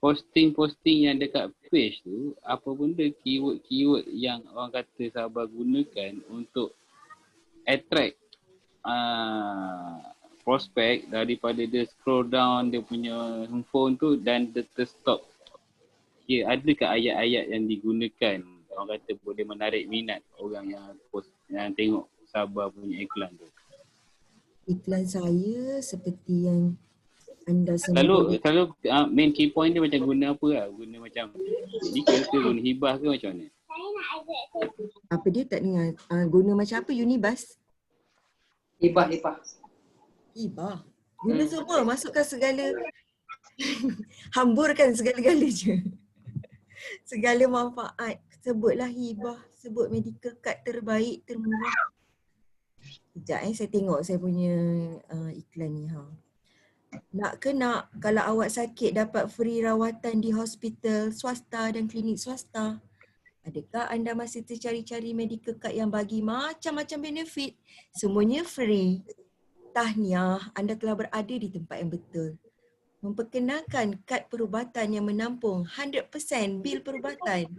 posting yang dekat page tu, apa benda keyword yang orang kata Sabah gunakan untuk attract prospek daripada dia scroll down dia punya handphone tu dan dia terstop. Adakah ayat-ayat yang digunakan orang kata boleh menarik minat orang yang tengok Sabah punya iklan tu? Iklan saya seperti yang anda semua Selalu main key point dia macam guna apa lah? Guna macam medical ke, guna hibah ke macam mana? Apa dia tak dengar? Guna macam apa Unibus? Hibah. Guna semua, masukkan segala hamburkan segala-gala je. Segala manfaat. Sebutlah hibah, sebut medical card terbaik, termurah. Sekejap saya tengok saya punya iklan ni. Nak ke nak, kalau awak sakit dapat free rawatan di hospital swasta dan klinik swasta. Adakah anda masih tercari-cari medical card yang bagi macam-macam benefit? Semuanya free. Tahniah, anda telah berada di tempat yang betul. Memperkenalkan kad perubatan yang menampung 100% bil perubatan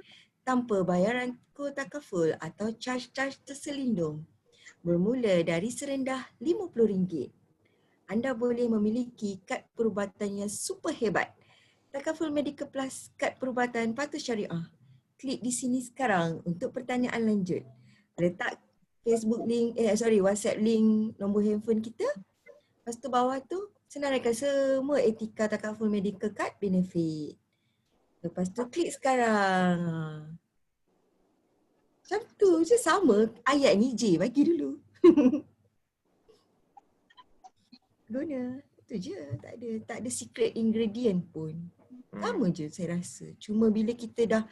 tanpa bayaran kuota kaful atau charge-charge terselindung. Bermula dari serendah RM50. Anda boleh memiliki kad perubatan yang super hebat. Takaful Medical Plus, kad perubatan patuh syariah. Klik di sini sekarang untuk pertanyaan lanjut. Letak Facebook link, WhatsApp link nombor handphone kita. Lepas tu bawah tu senaraikan semua etika Takaful Medical Card benefit. Lepas tu klik sekarang. Macam tu je, sama ayat ni je, bagi dulu. Guna, itu je, tak ada secret ingredient pun. Sama je saya rasa. Cuma bila kita dah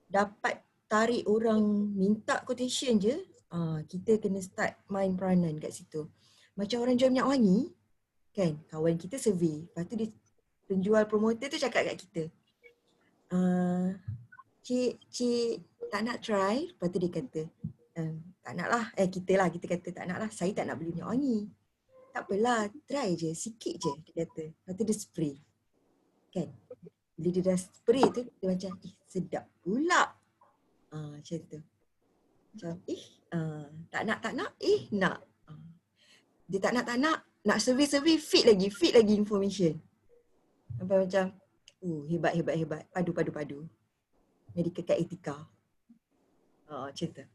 dapat tarik orang minta quotation je, kita kena start main peranan kat situ. Macam orang jual minyak wangi, kan? Kawan kita survey, lepas tu dia penjual promoter tu cakap kat kita, Cik tak nak try? Lepas tu dia kata, tak nak lah. Kita kata tak nak lah. Saya tak nak beli minyak wangi. Tak apalah, try je, sikit je, dia kata. Lepas tu dia spray. Kan? Bila dia dah spray tu, dia macam, sedap pula. Macam tu. Macam, tak nak, nak. Dia tak nak. Nak survey, feed lagi information. Sampai macam, hebat. Padu. Medical kat etika. Macam tu.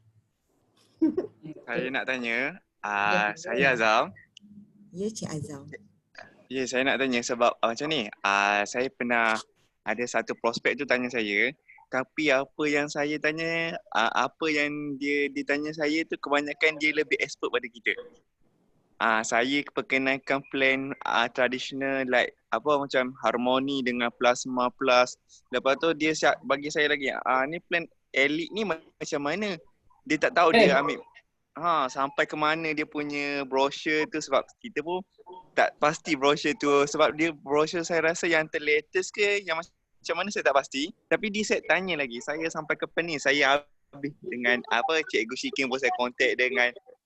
Saya nak tanya, saya Azam. Ya, Cik Azam. Ya, saya nak tanya sebab macam ni, saya pernah ada satu prospek tu tanya saya, tapi apa yang saya tanya, apa yang dia tanya saya tu kebanyakan dia lebih expert pada kita. Saya perkenalkan plan tradisional like macam harmoni dengan plasma plus. Lepas tu dia bagi saya lagi, ni plan elite ni macam mana? Dia tak tahu dia ambil sampai ke mana dia punya brochure tu, sebab kita pun tak pasti brochure tu, sebab dia brochure saya rasa yang terlatest ke yang macam mana saya tak pasti. Tapi dia set tanya lagi saya sampai ke pen ni, saya habis dengan Cikgu Shikin pun saya contact,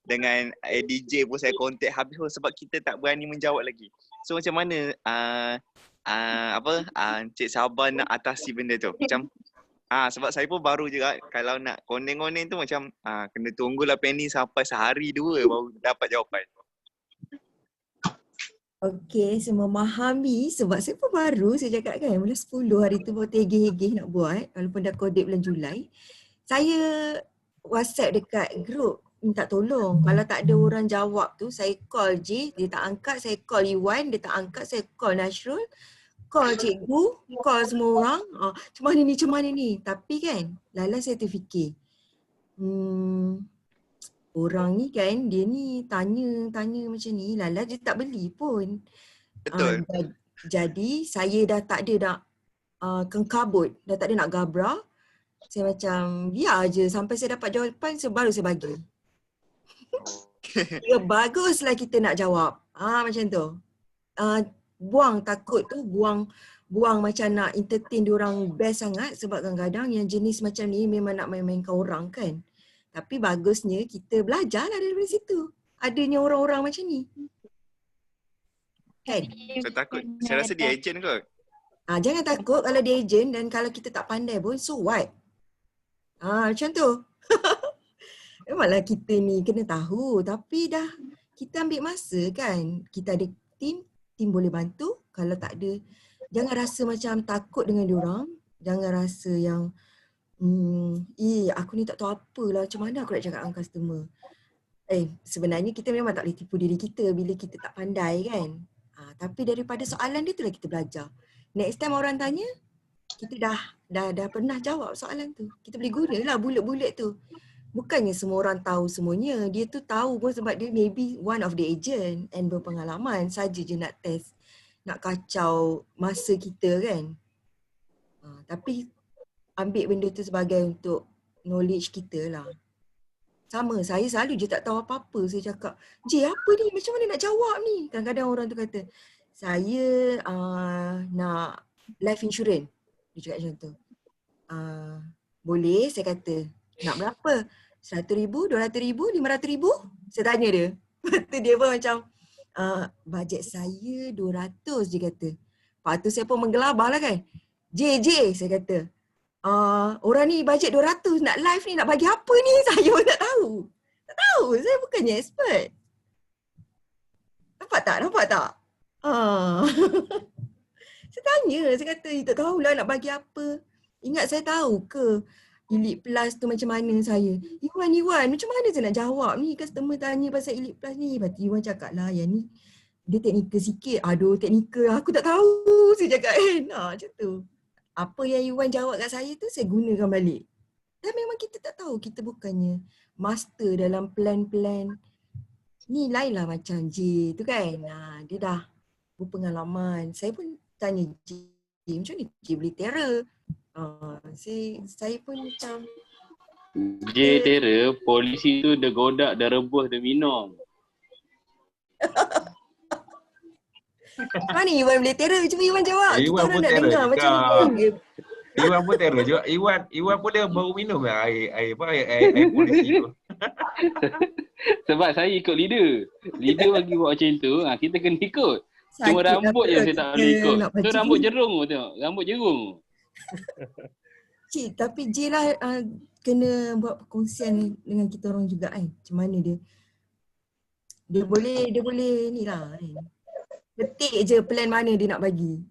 dengan DJ pun saya contact habis pun sebab kita tak berani menjawab lagi. So macam mana Cik Sabah nak atasi benda tu? Macam sebab saya pun baru je kalau nak konen-konen tu macam kena tunggulah Penny sampai sehari 2 baru dapat jawapan. Okey, saya memahami sebab saya pun baru, saya cakap kan, mula 10 hari tu baru tergeh-geh nak buat walaupun dah kodek bulan Julai. Saya WhatsApp dekat group minta tolong. Kalau tak ada orang jawab tu, saya call J, dia tak angkat, saya call Iwan, dia tak angkat, saya call Nasrul, call cikgu, call semua orang. Macam mana ni? Tapi kan, lala saya terfikir, orang ni kan, dia ni tanya macam ni, lala dia tak beli pun. Betul. Jadi saya dah tak ada nak kengkabut, dah tak ada nak gabra. Saya macam biar je sampai saya dapat jawapan baru saya bagi. Ya, baguslah kita nak jawab. Macam tu. Buang takut tu, buang macam nak entertain diorang best sangat, sebab kadang-kadang yang jenis macam ni memang nak main-mainkan orang kan. Tapi bagusnya kita belajarlah daripada situ. Adanya orang-orang macam ni. Kan? Saya takut. Saya rasa dia agent kot. Jangan takut kalau dia agent, dan kalau kita tak pandai pun, so what? Macam tu. Memanglah kita ni kena tahu, tapi dah kita ambil masa kan. Kita ada tim boleh bantu. Kalau tak ada, jangan rasa macam takut dengan diorang. Jangan rasa yang aku ni tak tahu apalah, macam mana aku nak cakap dengan customer. Sebenarnya kita memang tak boleh tipu diri kita bila kita tak pandai kan. Tapi daripada soalan dia itulah kita belajar. Next time orang tanya, kita dah pernah jawab soalan tu. Kita boleh gunalah bulat-bulat tu. Bukannya semua orang tahu semuanya. Dia tu tahu pun sebab dia maybe one of the agent and berpengalaman. Saja je nak test, nak kacau masa kita kan. Tapi ambil benda tu sebagai untuk knowledge kita lah. Sama, saya selalu je tak tahu apa-apa. Saya cakap, apa ni? Macam mana nak jawab ni? Kadang-kadang orang tu kata, saya nak life insurance. Dia cakap macam tu. Boleh, saya kata. Nak berapa? 100,000, 200,000, 500,000? Saya tanya dia. Lepas tu dia pun macam, bajet saya 200 je kata. Lepas tu saya pun menggelabah lah kan. J, saya kata. Orang ni bajet 200 nak live ni, nak bagi apa ni? Saya pun tak tahu. Tak tahu, saya bukannya expert. Nampak tak? Saya tanya, saya kata, tak tahulah nak bagi apa. Ingat saya tahu ke Elite Plus tu macam mana saya? Iwan, macam mana saya nak jawab ni? Customer tanya pasal Elite Plus ni. Lepas tu Iwan cakap lah, yang ni dia teknikal sikit. Aduh, teknikal. Aku tak tahu. Saya cakap kan. Macam tu. Apa yang Iwan jawab kat saya tu, saya gunakan balik. Dan memang kita tak tahu. Kita bukannya master dalam plan-plan. Ni lain lah macam J tu kan. Dia dah berpengalaman. Saya pun tanya J, macam ni J beli terror? Saya pun macam Tera, polisi tu dia godak, dia rebus, dia minum. Mana Iwan boleh terror? Cuma Iwan jawab. Kita Iwan orang pun nak terror dengar juga. macam mana. Iwan pun terror juga. Iwan pun dia baru minum lah air polisi tu. Sebab saya ikut leader. Leader bagi buat macam tu, kita kena ikut. Cuma Sakit rambut je lah saya tak boleh ikut. nak Tu baca. rambut jerung tu tengok. Rambut jerung. Cik, tapi J lah kena buat perkongsian dengan kita orang juga kan. Macam mana dia. Dia boleh ni lah kan. Ketik je plan mana dia nak bagi.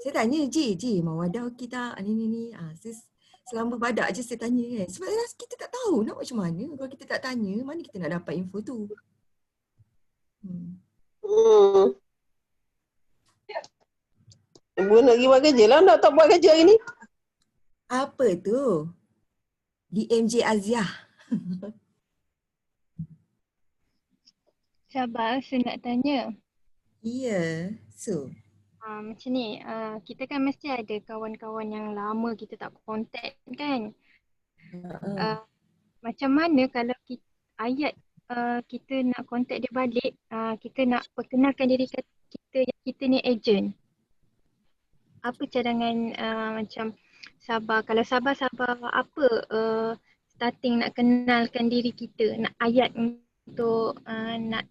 Saya tanya J mawadah okey tak? Ni. Saya selamba badak je saya tanya kan. Sebab kita tak tahu nak buat macam mana. Kalau kita tak tanya, mana kita nak dapat info tu. Ibu nak pergi buat kerja lah, nak tak buat kerja hari ni. Apa tu? DMJ Aziah. Sabar, saya nak tanya. Ya, so. Macam ni, kita kan mesti ada kawan-kawan yang lama kita tak kontak kan? Macam mana kalau kita nak kontak dia balik, kita nak perkenalkan diri kita yang kita ni agent. Apa cadangan macam Sabah, kalau Sabah apa starting nak kenalkan diri kita, nak ayat untuk nak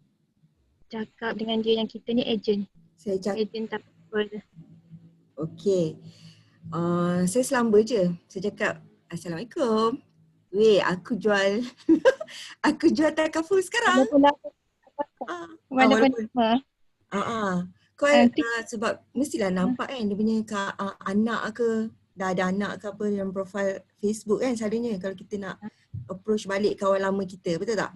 cakap dengan dia yang kita ni agent. Saya cakap agent tak apa. Okey. Saya selamba je. Saya cakap Assalamualaikum. Weh, aku jual aku jual takaful sekarang. Walaupun Kau sebab mestilah nampak kan dia punya anak ke, dah ada anak ke apa dalam profil Facebook kan selalunya kalau kita nak approach balik kawan lama kita, betul tak?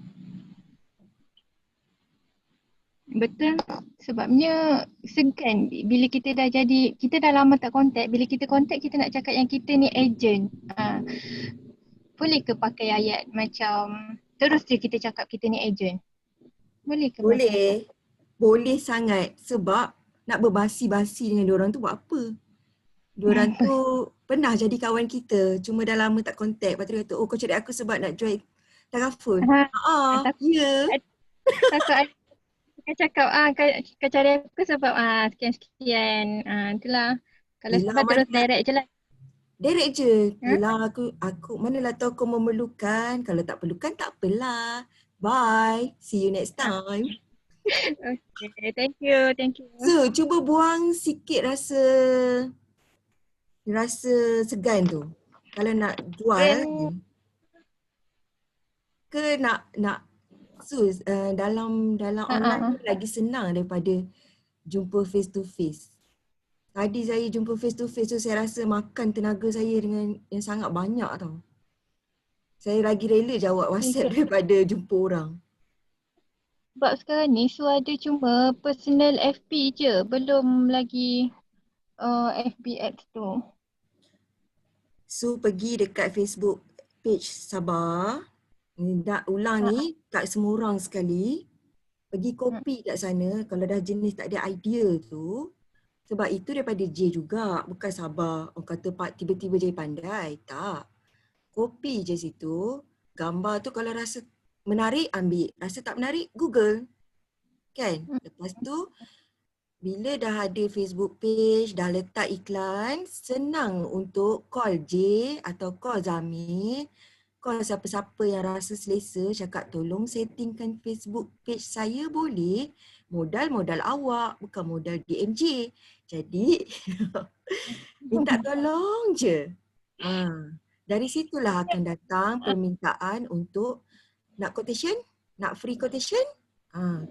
Betul, sebabnya segan bila kita dah lama tak kontak, bila kita kontak kita nak cakap yang kita ni agent. Boleh ke pakai ayat macam terus je kita cakap kita ni agent? Boleh ke? Boleh sangat sebab nak berbasi-basi dengan diorang tu buat apa? Diorang tu pernah jadi kawan kita, cuma dah lama tak kontak. Lepas tu dia kata, kau cari aku sebab nak jual takaful. Ya. Takut dia cakap kau cari aku sebab sekian-sekian. Itulah. Kalau sebab terus direct je lah. Direct je. Yelah aku manalah tahu kau memerlukan. Kalau tak perlukan tak apalah. Bye. See you next time. Okay, thank you. So, cuba buang sikit rasa segan tu. Kalau nak jual ke nak dalam online lagi senang daripada jumpa face to face. Tadi saya jumpa face to face tu saya rasa makan tenaga saya dengan yang sangat banyak tau. Saya lagi rela jawab WhatsApp daripada jumpa orang. Sebab sekarang ni ada cuma personal FB je, belum lagi FBX tu. So pergi dekat Facebook page Sabah. Nak ulang ni tak semua orang sekali. Pergi copy kat sana kalau dah jenis tak ada idea tu. Sebab itu daripada J juga, bukan Sabah. Orang kata tiba-tiba jadi pandai. Tak. Copy je situ. Gambar tu kalau rasa menarik ambil. Rasa tak menarik Google. Kan? Lepas tu bila dah ada Facebook page, dah letak iklan, senang untuk call J atau call Zamir. Call siapa-siapa yang rasa selesa, cakap tolong settingkan Facebook page saya boleh. Modal awak, bukan modal DMJ. Jadi, minta tolong je. Dari situlah akan datang permintaan untuk nak quotation, nak free quotation.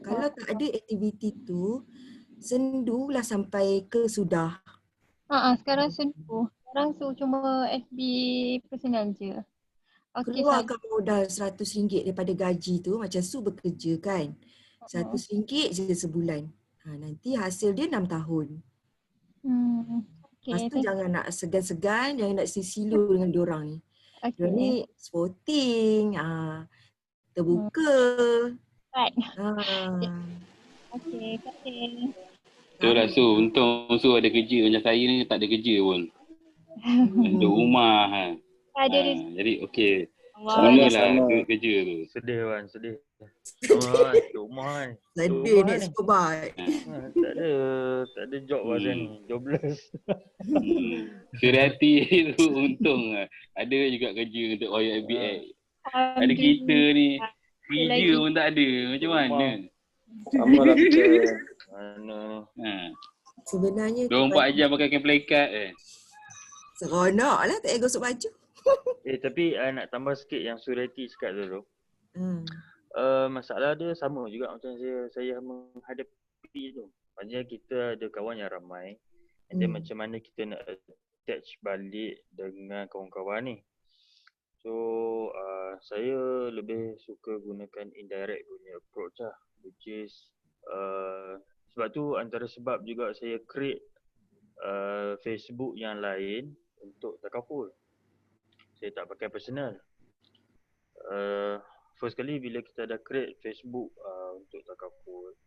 Kalau tak ada aktiviti tu, sendulah sampai ke sudah. Sekarang sendu. Sekarang cuma FB personal je. Okay, keluarkan modal RM100 daripada gaji tu, macam Su bekerja kan. RM100 je sebulan. Nanti hasil dia 6 tahun. Lepas tu jangan nak segan-segan, jangan nak silo dengan diorang ni. Diorang ni sporting, terbuka. Okay. Betul lah Su, untung Su ada kerja, macam saya ni tak ada kerja pun. Duduk rumah. Jadi okey. Mulalah kerja tu. Sedih Wan, sedih. Sama Wan, duduk rumah kan. Sedih ni superbike. Tak ada job pasal ni, jobless. Surati tu untung lah. Ada juga kerja untuk OYBX. Ada kita ni, kerja pun tak ada. Macam mana? Sama lah kita. Mana? Sebenarnya 24 jam pakai kain pelekat seronok lah, tak payah gosok baju. Tapi nak tambah sikit yang Surati cakap tu. Masalah dia sama juga macam saya menghadapi tu. Maksudnya kita ada kawan yang ramai. Dan macam mana kita nak attach balik dengan kawan-kawan ni. So saya lebih suka gunakan indirect punya approach lah. Which is sebab tu antara sebab juga saya create Facebook yang lain untuk takaful. Saya tak pakai personal. First kali bila kita dah create Facebook untuk takaful,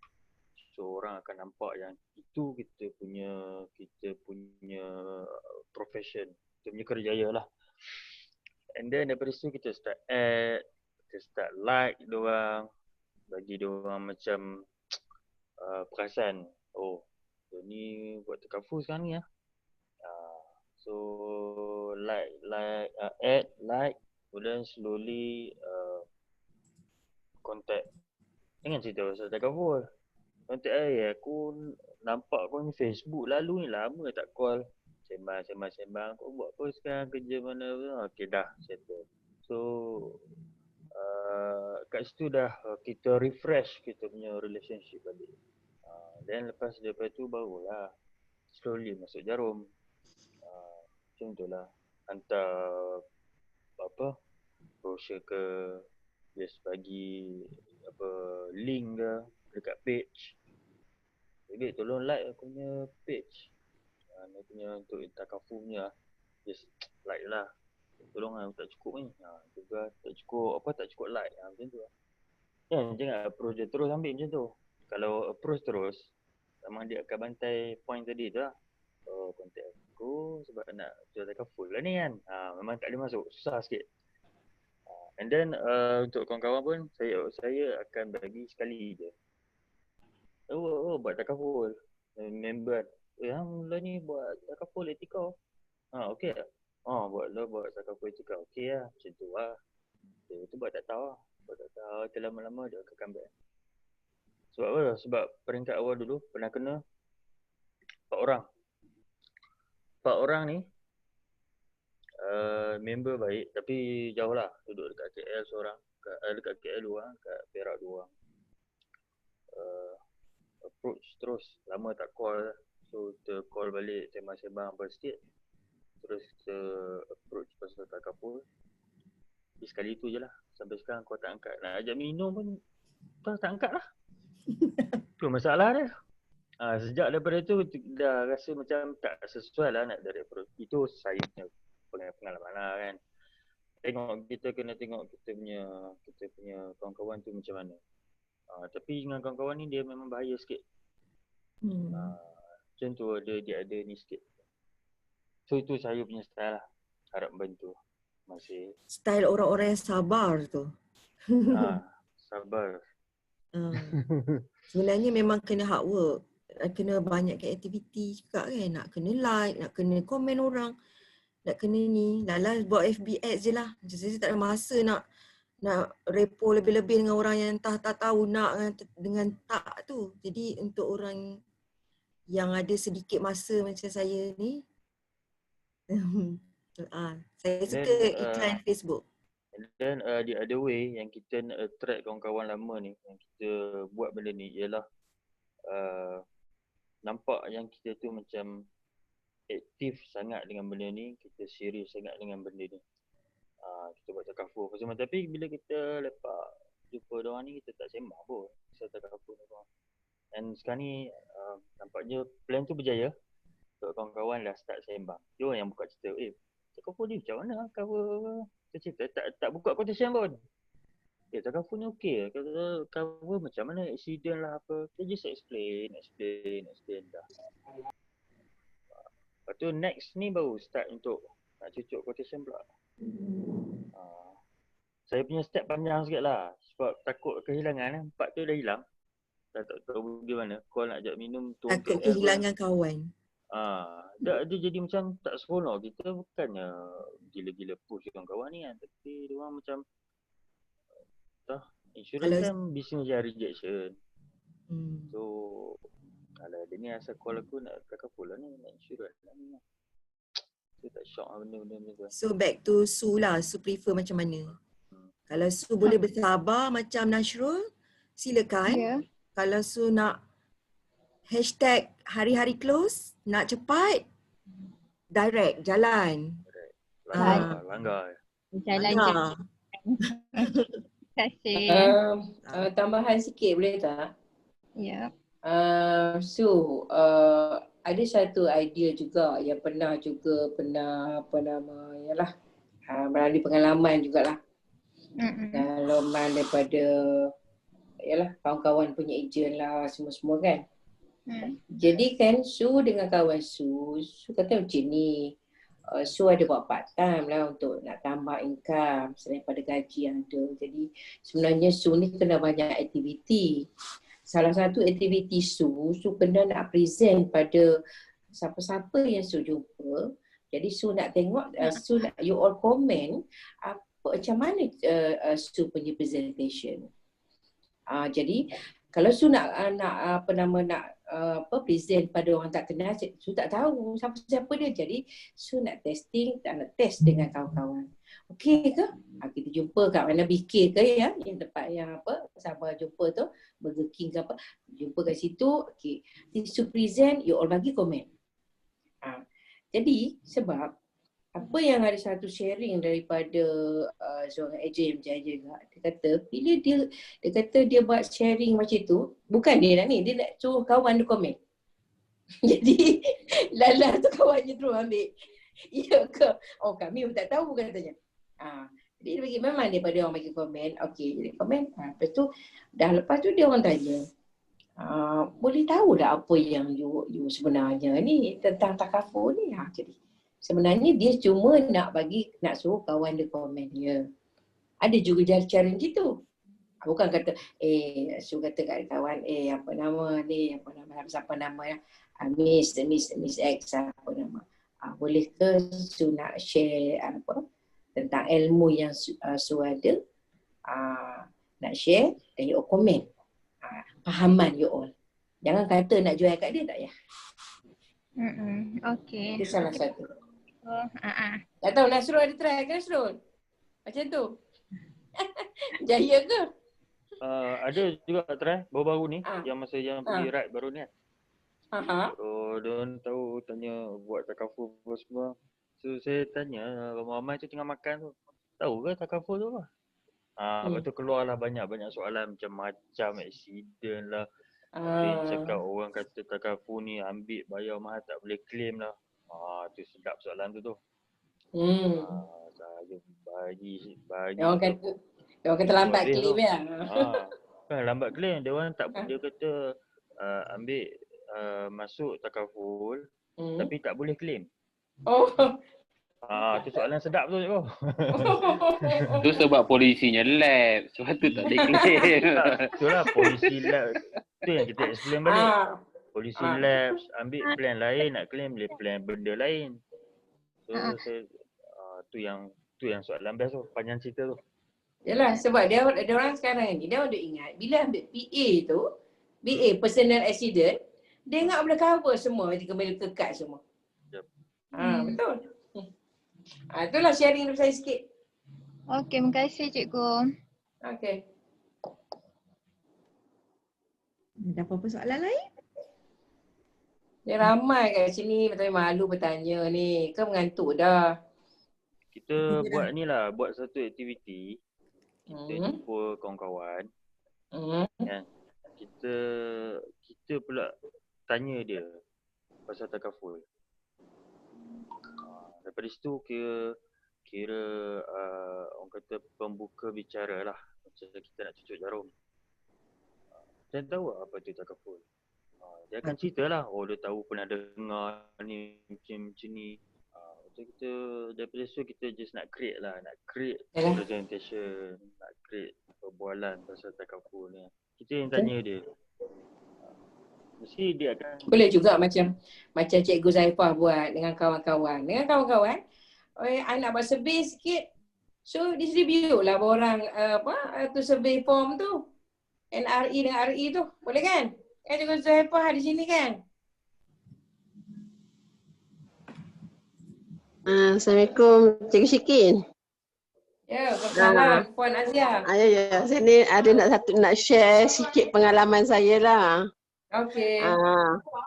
so orang akan nampak yang itu kita punya profession, kita punya kerjaya lah. And then daripada situ kita start add, kita start like diorang, bagi diorang macam perasan, oh dia ni buat takaful sekarang ni lah. So add, like, kemudian slowly contact. Jangan cerita pasal takaful. Contact aku nampak kau ni Facebook lalu ni lama tak call. Sembang. Kau buat apa sekarang, kerja mana? Okay dah, settle. So kat situ dah kita refresh kita punya relationship balik. Then lepas daripada tu barulah slowly masuk jarum. Macam tu lah. Hantar brochure ke, just bagi link ke dekat page. Jadi tolong like aku punya page. Aku punya untuk takaful punya. Just like lah. Tolong lah, tak cukup ni. Juga tak cukup like. Macam tu lah. Jangan approach dia terus ambil macam tu. Kalau approach terus, memang dia akan bantai point tadi tu lah. Contact aku sebab nak jual takaful lah ni kan. Memang tak boleh masuk, susah sikit. And then untuk kawan-kawan pun saya akan bagi sekali je. Buat takaful. Member mula ni buat takaful etika. Okey tak? Buat takaful etika. Okey lah, macam tu lah. Dia tu buat tak tahu lah. Lama-lama dia akan comeback. Sebab apa? Sebab peringkat awal dulu pernah kena 4 orang. 4 orang ni member baik tapi jauh lah. Duduk dekat KL seorang, dekat KL 2 orang, kat Perak 2 orang. Approach terus, lama tak call. So kita call balik, sembang-sembang apa sikit. Terus kita approach pasal takaful. Tapi sekali tu je lah. Sampai sekarang kau tak angkat. Nak ajak minum pun kau tak angkat lah. Tu masalah dia. Sejak daripada tu dah rasa macam tak sesuai lah nak dari approach. Itu saya punya pengalaman lah kan. Kita kena tengok kita punya kawan-kawan tu macam mana. Tapi dengan kawan-kawan ni dia memang bahaya sikit. Macam tu dia ada ni sikit. So itu saya punya style lah. Harap bantu. Masih Style orang-orang yang sabar tu. Sabar. Sebenarnya memang kena hard work. Kena banyakkan aktiviti juga kan. Nak kena like, nak kena komen orang. Nak kena ni. Lala buat FB ads je lah. Macam saya tak ada masa nak repo lebih-lebih dengan orang yang tak tahu nak dengan tak tu. Jadi untuk orang yang ada sedikit masa macam saya ni, saya suka iklan Facebook. Dan the other way yang kita nak attract kawan-kawan lama ni, yang kita buat benda ni ialah nampak yang kita tu macam aktif sangat dengan benda ni, kita serius sangat dengan benda ni. Kita buat takaful apa semua, tapi bila kita lepak jumpa diorang ni, kita tak sembang pun pasal takaful diorang. Dan sekarang ni nampaknya plan tu berjaya. So kawan-kawan dah start sembang. Diorang yang buka cerita, takaful ni macam mana cover? Kita cerita tak buka quotation pun. Takaful ni okey. Kalau cover macam mana, accident lah apa. Kita just explain dah. Lepas tu next ni baru start untuk nak cucuk quotation pula. saya punya step panjang sikit lah. Sebab takut kehilangan. 4 tu dah hilang. Dah tak tahu bagaimana. Call nak ajak minum tu. Takut kehilangan kawan. Dia jadi macam tak seronok. Kita bukannya gila-gila push kawan-kawan ni kan. Tapi dia orang macam insurans kan business yang rejection. So kalau dia ni asal call aku nak takaful lah ni, nak insurans lah ni. Saya tak shock lah benda-benda tu. So back to Su lah, Su prefer macam mana? Kalau Su boleh bersabar macam Nasrul, silakan. Kalau Su nak hashtag hari-hari close, nak cepat, direct, jalan. Langgar. Jalan je. Terima kasih. Tambahan sikit boleh tak? Ya. So, ada satu idea juga yang pernah melalui pengalaman jugalah. Pengalaman daripada kawan-kawan punya ejen lah semua-semua kan. Jadi kan Su dengan kawan Su kata macam ni, Su ada buat part time lah untuk nak tambah income selain pada gaji yang ada. Jadi sebenarnya Su ni kena banyak aktiviti. Salah satu aktiviti Su kena nak present pada siapa-siapa yang Su jumpa. Jadi Su nak tengok, Su nak you all comment macam mana Su punya presentation. Jadi kalau Su nak present pada orang tak kenal, Su tak tahu siapa-siapa dia. Jadi Su nak test dengan kawan-kawan. Okey ke? Kita jumpa kat mana BK ke ya? Yang tempat yang sama jumpa tu, Burger King ke apa. Jumpa kat situ. Okey. Su present, you all bagi komen. Jadi sebab apa yang ada satu sharing daripada seorang ejen yang berjaya juga. Dia kata bila dia buat sharing macam tu, bukan dia nak ni, dia nak suruh kawan dia komen. Jadi Lala tu kawannya terus ambil. Ya ke? Oh kami pun tak tahu katanya. Jadi dia bagi memang daripada orang bagi komen. Okey, jadi komen. Lepas tu dia orang tanya. Boleh tahu tak apa yang you sebenarnya ni tentang takaful ni? Jadi sebenarnya dia cuma nak suruh kawan dia komen je. Ada juga cara gitu. Bukan kata Su kata kat kawan apa nama siapa nama ya, Miss X apa nama. Boleh ke Su nak share tentang ilmu yang Su ada, nak share dan you all komen. Pahaman you all. Jangan kata nak jual kat dia, tak ya. Okey. Itu salah satu. Tak tahu Nasrul ada try ke Nasrul? Macam tu. Jaya ke? Ada juga try baru-baru ni, yang masa yang pergi ride baru ni kan. So diorang tahu tanya buat takaful apa semua. So saya tanya ramai-ramai tu tengah makan tu, tahu ke takaful tu apa? Lepas tu keluarlah banyak-banyak soalan macam-macam, accident lah. Dia cakap orang kata takaful ni ambil bayar mahal tak boleh claim lah. Tu sedap soalan tu. Saya bagi Orang kata lambat claim ya. Kan lambat claim, dia orang tak, dia kata ambil masuk takaful tapi tak boleh claim. Tu soalan sedap tu cikgu. Tu sebab polisinya lab, sebab tu tak boleh claim. Itulah polisi lab. Tu yang kita explain balik. Polisi labs ambil plan lain, nak claim boleh plan benda lain. So tu yang soalan best tu, panjang cerita tu. Yalah, sebab dia orang sekarang ni dia orang duk ingat bila ambil PA tu, BA personal accident, dia ingat boleh cover semua ketika bila kekat semua. Betul. Itulah sharing dari saya sikit. Okey, terima kasih cikgu. Okey. Ada apa-apa soalan lain? Dia ramai kat sini tapi malu bertanya ni. Kau mengantuk dah. Kita buat ni lah, buat satu aktiviti. Kita jumpa kawan-kawan. Kan? Kita pula tanya dia pasal takaful. Daripada situ kira orang kata pembuka bicara lah. Macam kita nak cucuk jarum. Dan tahu apa tu takaful. Dia akan cerita lah, dia tahu pernah dengar ni macam ni. So kita daripada situ kita just nak create lah, nak create Yalah. presentation, nak create perbualan pasal takaful ni. Kita yang tanya dia. Mesti dia akan Boleh juga macam Cikgu Zaifah buat dengan kawan-kawan. Dengan kawan-kawan, I nak buat survey sikit. So distribute lah borang tu survey form tu. NRE dengan RE tu. Boleh kan? Kan Cikgu Zaifah di sini kan? Assalamualaikum Cikgu Syikin. Ya, perkenalkan Puan Azia. Ya. Saya ni ada nak share sikit pengalaman saya lah. Okey.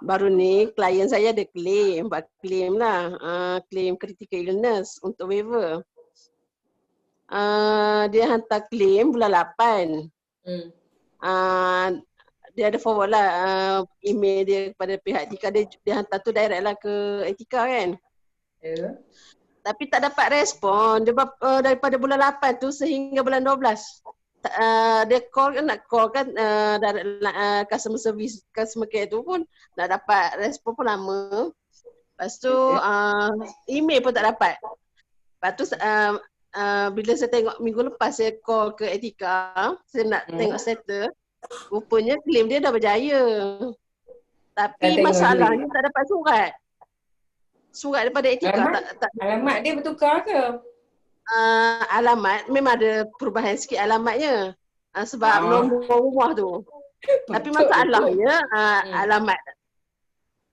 Baru ni klien saya ada buat claim lah. Claim critical illness untuk waiver. Dia hantar claim bulan 8. Dia ada forward lah email dia kepada pihak etika. Dia hantar tu direct lah ke etika kan. Ya. Tapi tak dapat respon. Dia daripada bulan 8 tu sehingga bulan 12. Dia nak call kan customer service, customer care tu pun nak dapat respon pun lama. Lepas tu email pun tak dapat. Lepas tu bila saya tengok minggu lepas saya call ke etika, saya nak tengok settle. Rupanya claim dia dah berjaya. Tapi masalahnya tak dapat surat. Surat daripada etika. Alamat dia bertukar ke? Alamat memang ada perubahan sikit alamatnya sebab nombor rumah tu. Tapi masalahnya alamat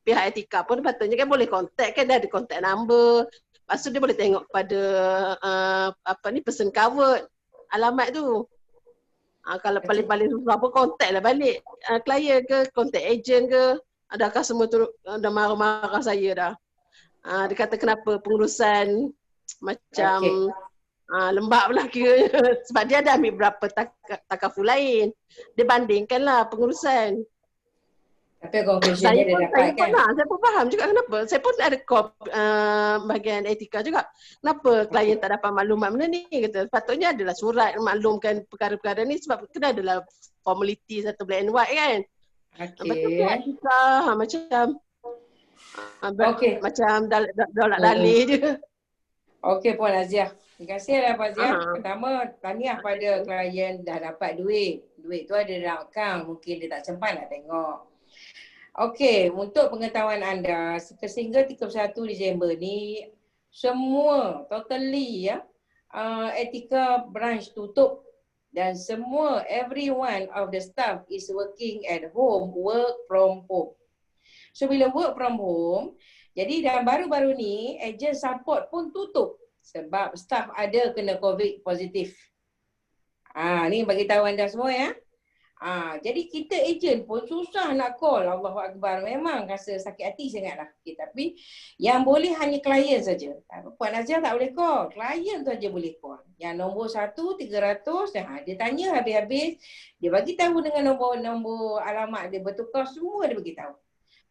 pihak etika pun patutnya kan boleh contact kan, dia ada contact number. Lepas tu dia boleh tengok pada person covered alamat tu. Kalau paling-paling susah pun contact lah balik klien ke, contact agent ke. Adakah semua tu dah marah-marah saya dah. Dia kata kenapa pengurusan macam lembab lah kiranya. Sebab dia ada ambil berapa takaful lain. Dia bandingkanlah pengurusan. Tapi conclusion dia dah dapat kan? Saya pun faham juga kenapa. Saya pun ada call bahagian etika juga. Kenapa klien tak dapat maklumat benda ni? Kata, patutnya adalah surat maklumkan perkara-perkara ni sebab kena adalah formality satu black and white kan. Betul ke etika macam macam dolak dalih je. Okey Puan Azia. Terima kasih lah Puan Azia. Pertama, tahniah pada klien dah dapat duit. Duit tu ada dalam akaun. Mungkin dia tak sempat nak tengok. Okey, untuk pengetahuan anda, sehingga 31 Disember ni, semua totally etika branch tutup dan semua every one of the staff is working at home, work from home. So bila work from home, jadi dan baru-baru ni agent support pun tutup sebab staff ada kena COVID positif. Ni bagi tahu anda semua ya. Jadi kita agent pun susah nak call. Allahu Akbar. Memang rasa sakit hati sangatlah. Tapi yang boleh hanya klien saja. Puan Azia tak boleh call. Klien tu saja boleh call. Yang nombor 1 300 dia tanya habis-habis. Dia bagi tahu dengan nombor alamat dia bertukar, semua dia bagi tahu.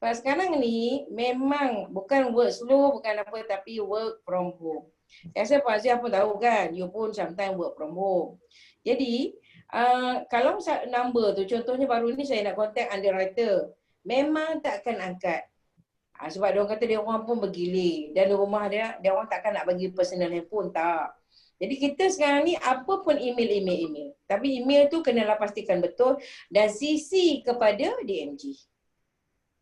Sebab sekarang ni memang bukan work slow, bukan apa, tapi work from home. Saya Puan Azia pun tahu kan, you pun sometimes work from home. Jadi kalau number tu, contohnya baru ni saya nak contact underwriter, memang takkan angkat. Sebab dia orang kata dia orang pun bergilir dan di rumah dia orang takkan nak bagi personal handphone, tak. Jadi kita sekarang ni apa pun email. Tapi email tu kenalah pastikan betul dan CC kepada DMG.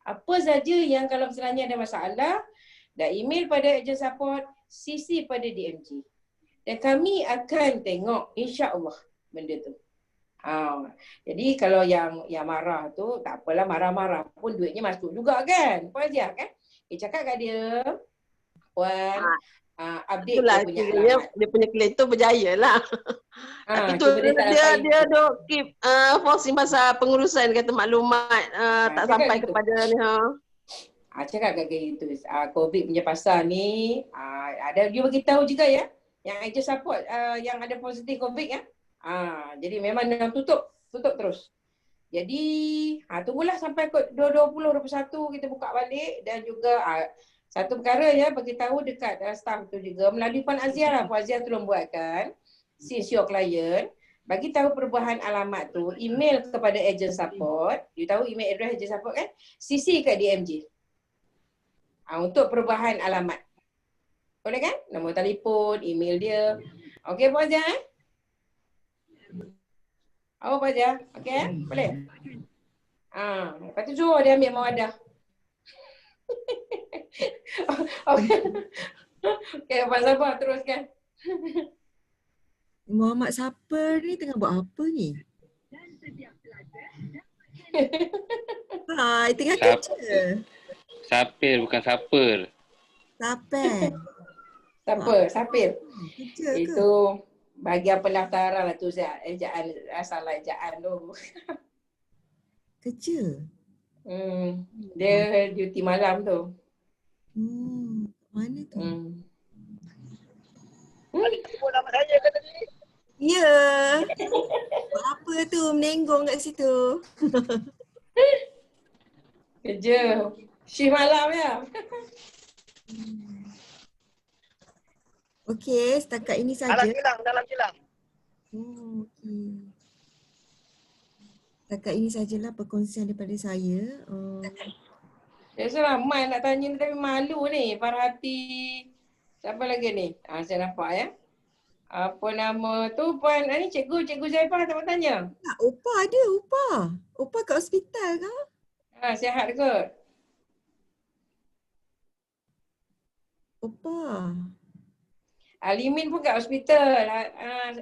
Apa saja yang kalau misalnya ada masalah, dah email pada agent support, CC pada DMG. Dan kami akan tengok insya-Allah benda tu. Jadi kalau yang marah tu tak apalah, marah-marah pun duitnya masuk juga kan. Puan Azia kan? Cakap kat dia, Puan update itulah, dia punya alamat. dia punya claim tu berjaya lah. Tapi tu dia duk keep forcing pasal pengurusan kata maklumat tak sampai gitu kepada ni. Cakap kat gitu. COVID punya pasal ni ada dia bagi tahu juga ya. Yang agent support yang ada positif COVID ya. Jadi memang dia tutup terus. Jadi tunggulah sampai 2021 kita buka balik. Dan juga satu perkara ya, bagi tahu dekat staff tu juga melalui Puan Azia lah. Puan Azia tolong buatkan since your client, bagi tahu perubahan alamat tu, email kepada agent support. You tahu email address agent support kan? CC kat DMG untuk perubahan alamat. Boleh kan? Nombor telefon, email dia. Okey Puan Azia Apa Puan Azia? Okey boleh? Lepas tu suruh dia ambil mawadah. Okey. Okey Puan Sabah teruskan. Muhammad Saper ni tengah buat apa ni? Hai, tengah kerja. Sapir bukan saper. Saper. Sapir. Kerja ke? Itu bahagian pendaftaran lah tu ejaan, salah ejaan tu. Kerja? Dia duty malam tu. Mana tu? Ada telefon nama saya ke tadi? Ya. Buat apa tu menenggong kat situ? Kerja. Shift malam ya. Okey, setakat ini saja. Dalam kilang. Okey. Setakat ini sajalah perkongsian daripada saya. Saya ramai nak tanya ni tapi malu ni. Farhati. Siapa lagi ni? Saya nampak ya. Apa nama tu Puan ni cikgu Zaifah tak tanya. Upah ada, upah. Upah kat hospital ke? Sihat ke? Upah. Alimin pun kat hospital.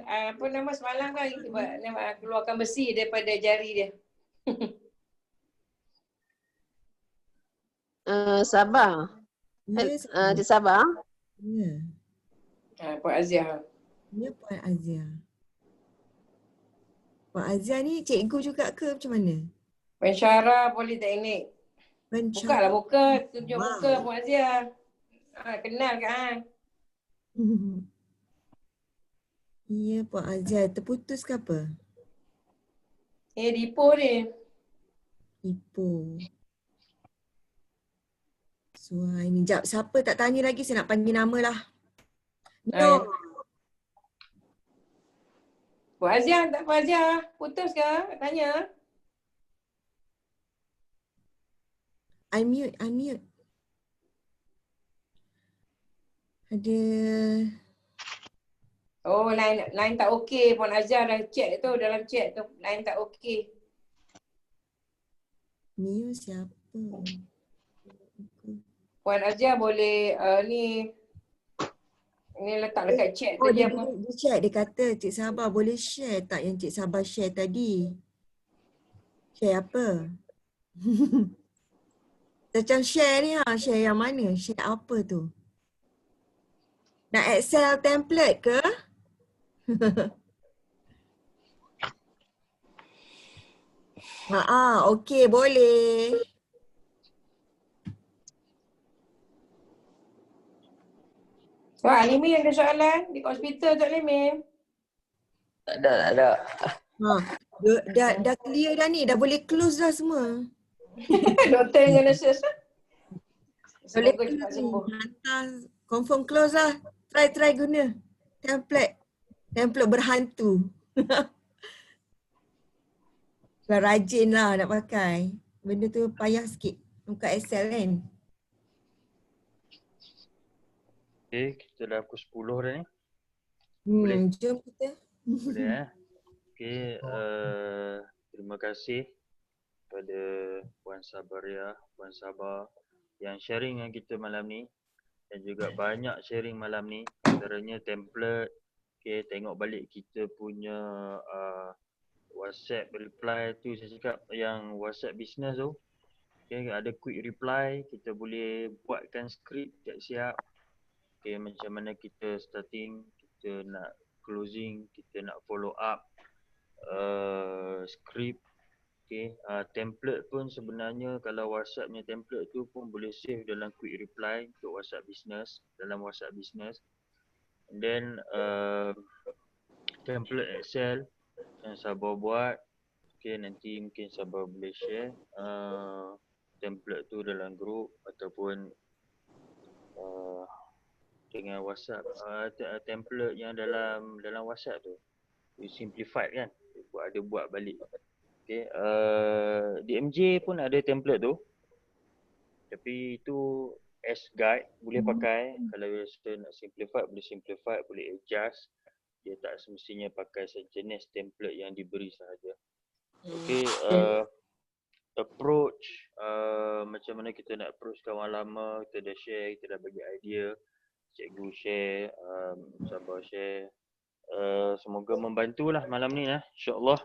Apa nama semalam kan keluarkan besi daripada jari dia. Sabah. Di Sabah. Ya. Puan Azia. Ya, Puan Azia. Puan Azia ni cikgu juga ke macam mana? Pensyarah Politeknik. Buka lah muka, tunjuk muka Puan Azia. Kenal kan? Ya, Puan Azia. Terputus ke apa? Ipoh ni. Ipoh. Suhaimi. Sekejap, siapa tak tanya lagi saya nak panggil nama lah. No. Puan Azia, tak Puan Azia? Putus ke? Tanya. Unmute. Ada. Oh, line tak okey. Puan Azia dah check tu, dalam chat tu. Line tak okey. Mio siapa? Puan Azia boleh ni letak dekat chat tu je apa. Dia chat, dia kata Cik Sabah boleh share tak yang Cik Sabah share tadi? Share apa? Macam share ni share yang mana? Share apa tu? Nak Excel template ke? Okey boleh. Wah, Alimin ada soalan di hospital tak Alimin? Tak ada. Dah clear dah ni, dah boleh close dah semua. Doktor dengan nurses. Boleh Semoga cepat sembuh. Hantar confirm close lah. Try guna template berhantu. Rajin lah nak pakai. Benda tu payah sikit buka Excel kan. Okay, kita dah pukul 10 dah ni. Boleh? Jom kita. Boleh Okay, terima kasih kepada Puan Sabaria, Puan Sabah yang sharing dengan kita malam ni dan juga banyak sharing malam ni, antaranya template. Okay, tengok balik kita punya WhatsApp reply tu, saya cakap yang WhatsApp business tu. Okay, ada quick reply, kita boleh buatkan skrip siap-siap. Okay, macam mana kita starting, kita nak closing, kita nak follow up skrip. Okay, template pun sebenarnya kalau WhatsApp punya template tu pun boleh save dalam quick reply untuk WhatsApp business, dalam WhatsApp business. And then template Excel yang Sabah buat. Okay, nanti mungkin Sabah boleh share template tu dalam group ataupun dengan WhatsApp, template yang dalam WhatsApp tu simplified kan, buat balik. Okay, DMJ pun ada template tu, tapi itu as guide boleh pakai. Kalau rasa nak simplify boleh simplify, boleh adjust. Dia tak semestinya pakai sejenis template yang diberi sahaja. Okay, approach macam mana kita nak approach kawan lama, kita dah share, kita dah bagi idea, cikgu share, Sabah share. Semoga membantulah malam ni insya-Allah.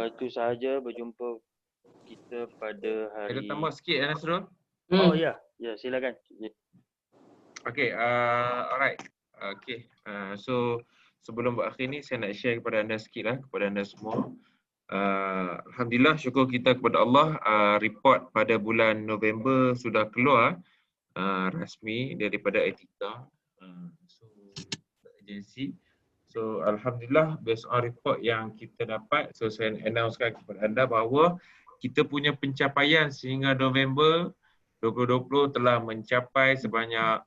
Itu sahaja, berjumpa kita pada hari. Ada tambah sikit Nasrul? Oh ya, silakan. Okay, alright. Okay, so sebelum berakhir ni saya nak share kepada anda sikit kepada anda semua. Alhamdulillah, syukur kita kepada Allah, report pada bulan November sudah keluar rasmi daripada Etika, agensi. So alhamdulillah, based on report yang kita dapat, so saya announcekan kepada anda bahawa kita punya pencapaian sehingga November 2020 telah mencapai sebanyak,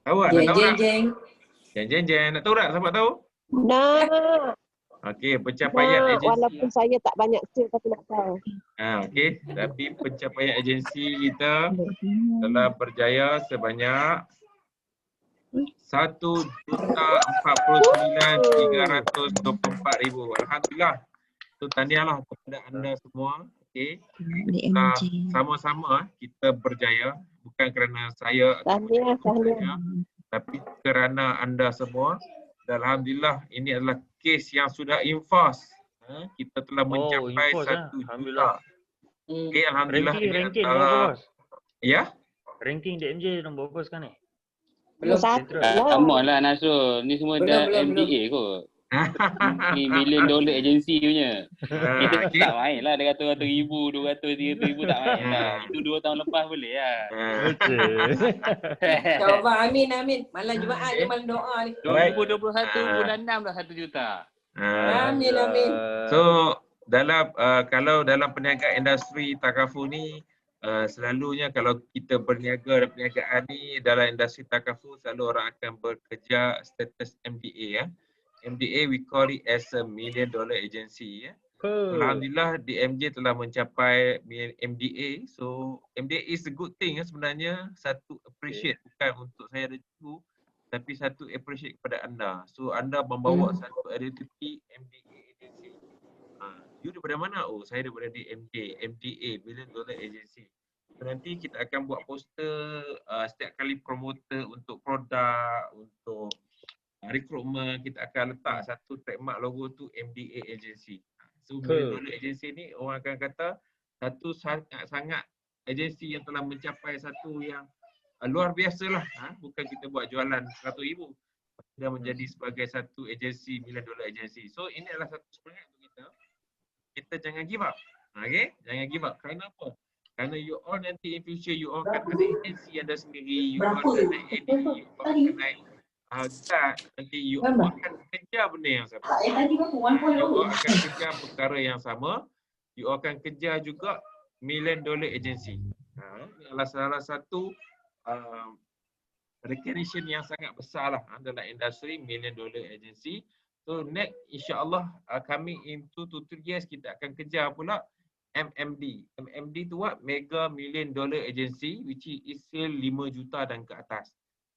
tahu tak? Nak tahu tak? Jeng. Nak tahu tak? Siapa tahu? Nak. Okey, pencapaian agensi. Walaupun saya tak banyak skill tapi nak tahu. Okey, tapi pencapaian agensi kita telah berjaya sebanyak 1,49,324,000. Alhamdulillah. So tahniahlah kepada anda semua. Okey. Sama-sama kita berjaya, bukan kerana saya tahniah. Tapi kerana anda semua. Dan alhamdulillah, ini adalah kes yang sudah infas. Kita telah mencapai 1 juta. Okey, alhamdulillah. Ranking nombor bos. Ya? Ranking DMJ nombor bos kan ni? Belum. Come on lah Nasrul, ni semua dah MDA kot. Ni $1 million agency punya. Kita tak main lah, dia kata 100,000, 200,000, 300,000 tak main lah. Itu 2 tahun lepas boleh lah. Coba amin. Malam Jumaat dia malam doa ni. 2021 bulan 6 dah 1 juta. Amin. So dalam kalau dalam perniagaan industri Takaful ni, selalunya kalau kita berniaga dan perniagaan ni dalam industri Takaful, selalu orang akan bekerja status MDA MDA we call it as a $1 million agency Alhamdulillah DMJ telah mencapai MDA. So MDA is a good thing sebenarnya. Satu appreciate, bukan untuk saya ada cikgu, tapi satu appreciate kepada anda. So anda membawa satu identity MDA agency. You daripada mana? Oh, saya daripada DMJ, MDA, $1 million agency. So, nanti kita akan buat poster setiap kali promoter untuk produk, untuk rekrutmen, kita akan letak satu trademark logo tu MDA agency. So $1 million agency ni orang akan kata satu sangat agensi yang telah mencapai satu yang luar biasa lah. Bukan kita buat jualan 100,000, sudah menjadi sebagai satu agensi $1 million agency. So ini adalah satu semangat untuk kita. Kita jangan give up. Okay? Jangan give up. Kerana apa? Kerana you all nanti in future you all akan ada agensi anda sendiri, you all akan naik AD, you all akan naik nanti you all akan kejar benda yang sama. You all akan kejar perkara yang sama. You all akan kejar juga $1 million agency. Ini adalah salah satu recognition yang sangat besar lah dalam industri $1 million agency. So next insyaAllah coming in 2 to 3 years kita akan kejar pula MMD. MMD tu what? Mega $1 million agency, which is sale 5 juta dan ke atas.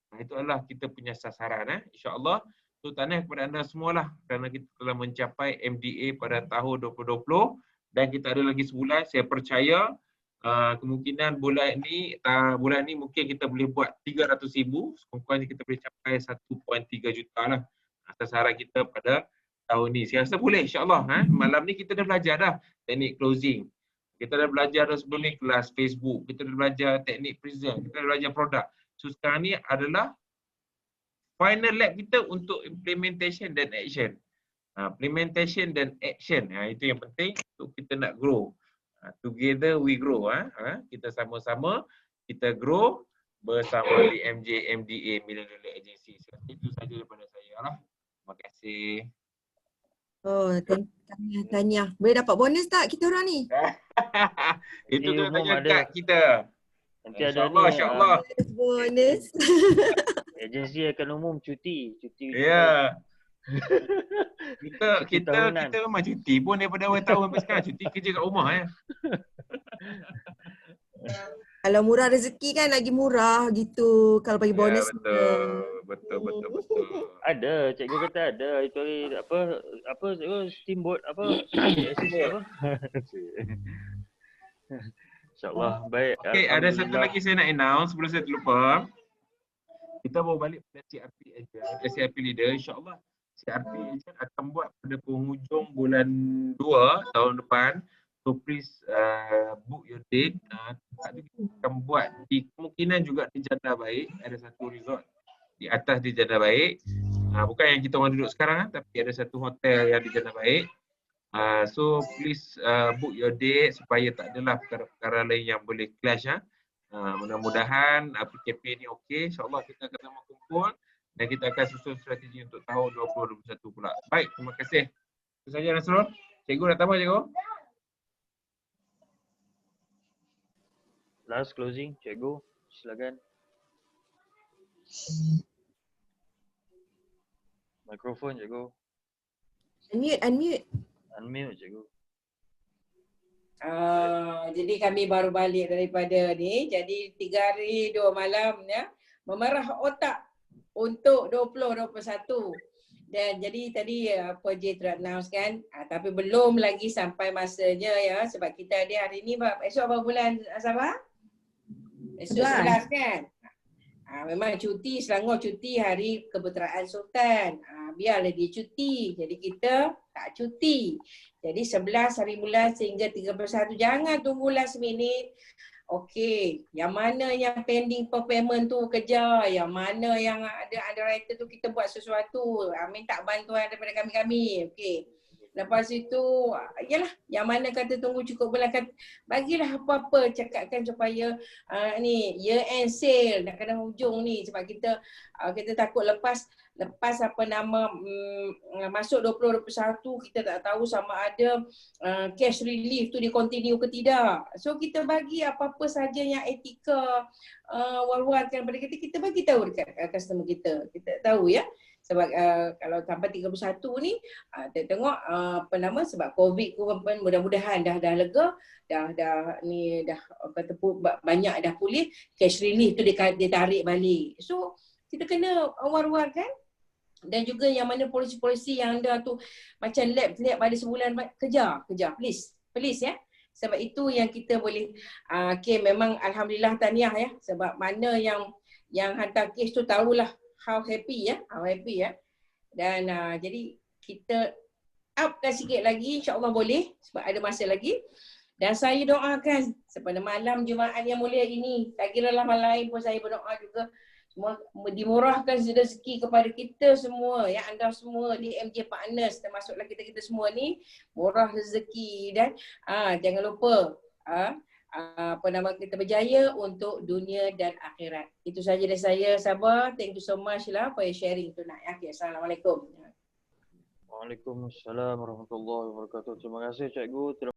Itu adalah kita punya sasaran insyaAllah. So tahniah kepada anda semualah kerana kita telah mencapai MDA pada tahun 2020 dan kita ada lagi sebulan. Saya percaya kemungkinan bulan ni mungkin kita boleh buat 300,000, sekurang-kurangnya kita boleh capai 1.3 juta lah sasaran kita pada tahun ni. Saya rasa boleh insyaAllah. Malam ni kita dah belajar dah teknik closing. Kita dah belajar dah sebelum ni kelas Facebook. Kita dah belajar teknik present. Kita dah belajar produk. So sekarang ni adalah final lap kita untuk implementation dan action. Implementation dan action. Itu yang penting untuk kita nak grow. Together we grow. Kita sama-sama kita grow bersama DMJ MDA $1 million agency. So, itu saja daripada saya lah. Terima kasih. Oh, tanya. Boleh dapat bonus tak kita orang ni? Itu kena tanya kat kita. Nanti ada ni insyaAllah. Bonus. Agensi akan umum cuti. Ya. Kita memang cuti pun daripada awal tahun sampai sekarang. Cuti kerja kat rumah Kalau murah rezeki kan lagi murah gitu. Kalau bagi Ya bonus. betul. Ada, cikgu kata ada. Kecuali apa cikgu steamboat apa? apa? InsyaAllah baik. Okay, ada satu lagi saya nak announce sebelum saya terlupa. Kita bawa balik pada CRP agent, CRP leader. InsyaAllah CRP agent akan buat pada penghujung bulan 2 tahun depan. So please book your date. Tempat tu kita akan buat di kemungkinan juga di Janda Baik. Ada satu resort di atas di Janda Baik. Bukan yang kita orang duduk sekarang tapi ada satu hotel yang di Janda Baik. So please book your date supaya tak adalah perkara-perkara lain yang boleh clash. Mudah-mudahan PKP ni okey. InsyaAllah kita akan sama kumpul dan kita akan susun strategi untuk tahun 2021 pula. Baik, terima kasih. Itu saja Nasrul. Cikgu dah tambah cikgu? Last closing, cikgu. Silakan. Mikrofon cikgu. Unmute. Unmute cikgu. Jadi kami baru balik daripada ni. Jadi 3 hari 2 malam ya. Memerah otak untuk 2021. Dan jadi tadi apa J telah announce kan. Tapi belum lagi sampai masanya ya. Sebab kita ada hari ni esok apa bulan Sabah? Esok 11 kan? Memang cuti, Selangor cuti hari keputeraan Sultan. Biarlah dia cuti. Jadi kita tak cuti. Jadi 11 hari mula sehingga 31. Jangan tunggu last minute. Okey, yang mana yang pending payment tu kejar. Yang mana yang ada underwriter tu kita buat sesuatu. Minta bantuan daripada kami-kami. Okey. Lepas itu, yalah, yang mana kata tunggu cukup bulan, bagilah apa-apa cakapkan supaya ni year end sale nak kena hujung ni sebab kita takut lepas apa nama masuk 2021 kita tak tahu sama ada cash relief tu dia continue ke tidak. So kita bagi apa-apa saja yang etika war-warkan pada kita bagi tahu dekat customer kita. Kita tahu ya. Sebab kalau sampai 31 ni kita tengok apa nama sebab COVID pun mudah-mudahan dah lega, dah kata banyak dah pulih, cash relief tu dia tarik balik. So kita kena war-warkan. Dan juga yang mana polisi-polisi yang ada tu macam lab ada sebulan kejar please ya. Sebab itu yang kita boleh memang alhamdulillah tahniah ya sebab mana yang hantar kes tu tahulah how happy ya. Dan jadi kita upkan sikit lagi insya-Allah boleh sebab ada masa lagi. Dan saya doakan pada malam Jumaat yang mulia ini, tak kira lah malam lain pun saya berdoa juga semua dimurahkan rezeki kepada kita semua, ya anda semua di MJ Partners termasuklah kita semua ni murah rezeki dan jangan lupa kita berjaya untuk dunia dan akhirat. Itu saja dari saya Sabah. Thank you so much lah for your sharing tonight. Okay, Assalamualaikum. Waalaikumsalam warahmatullahi wabarakatuh. Terima kasih cikgu.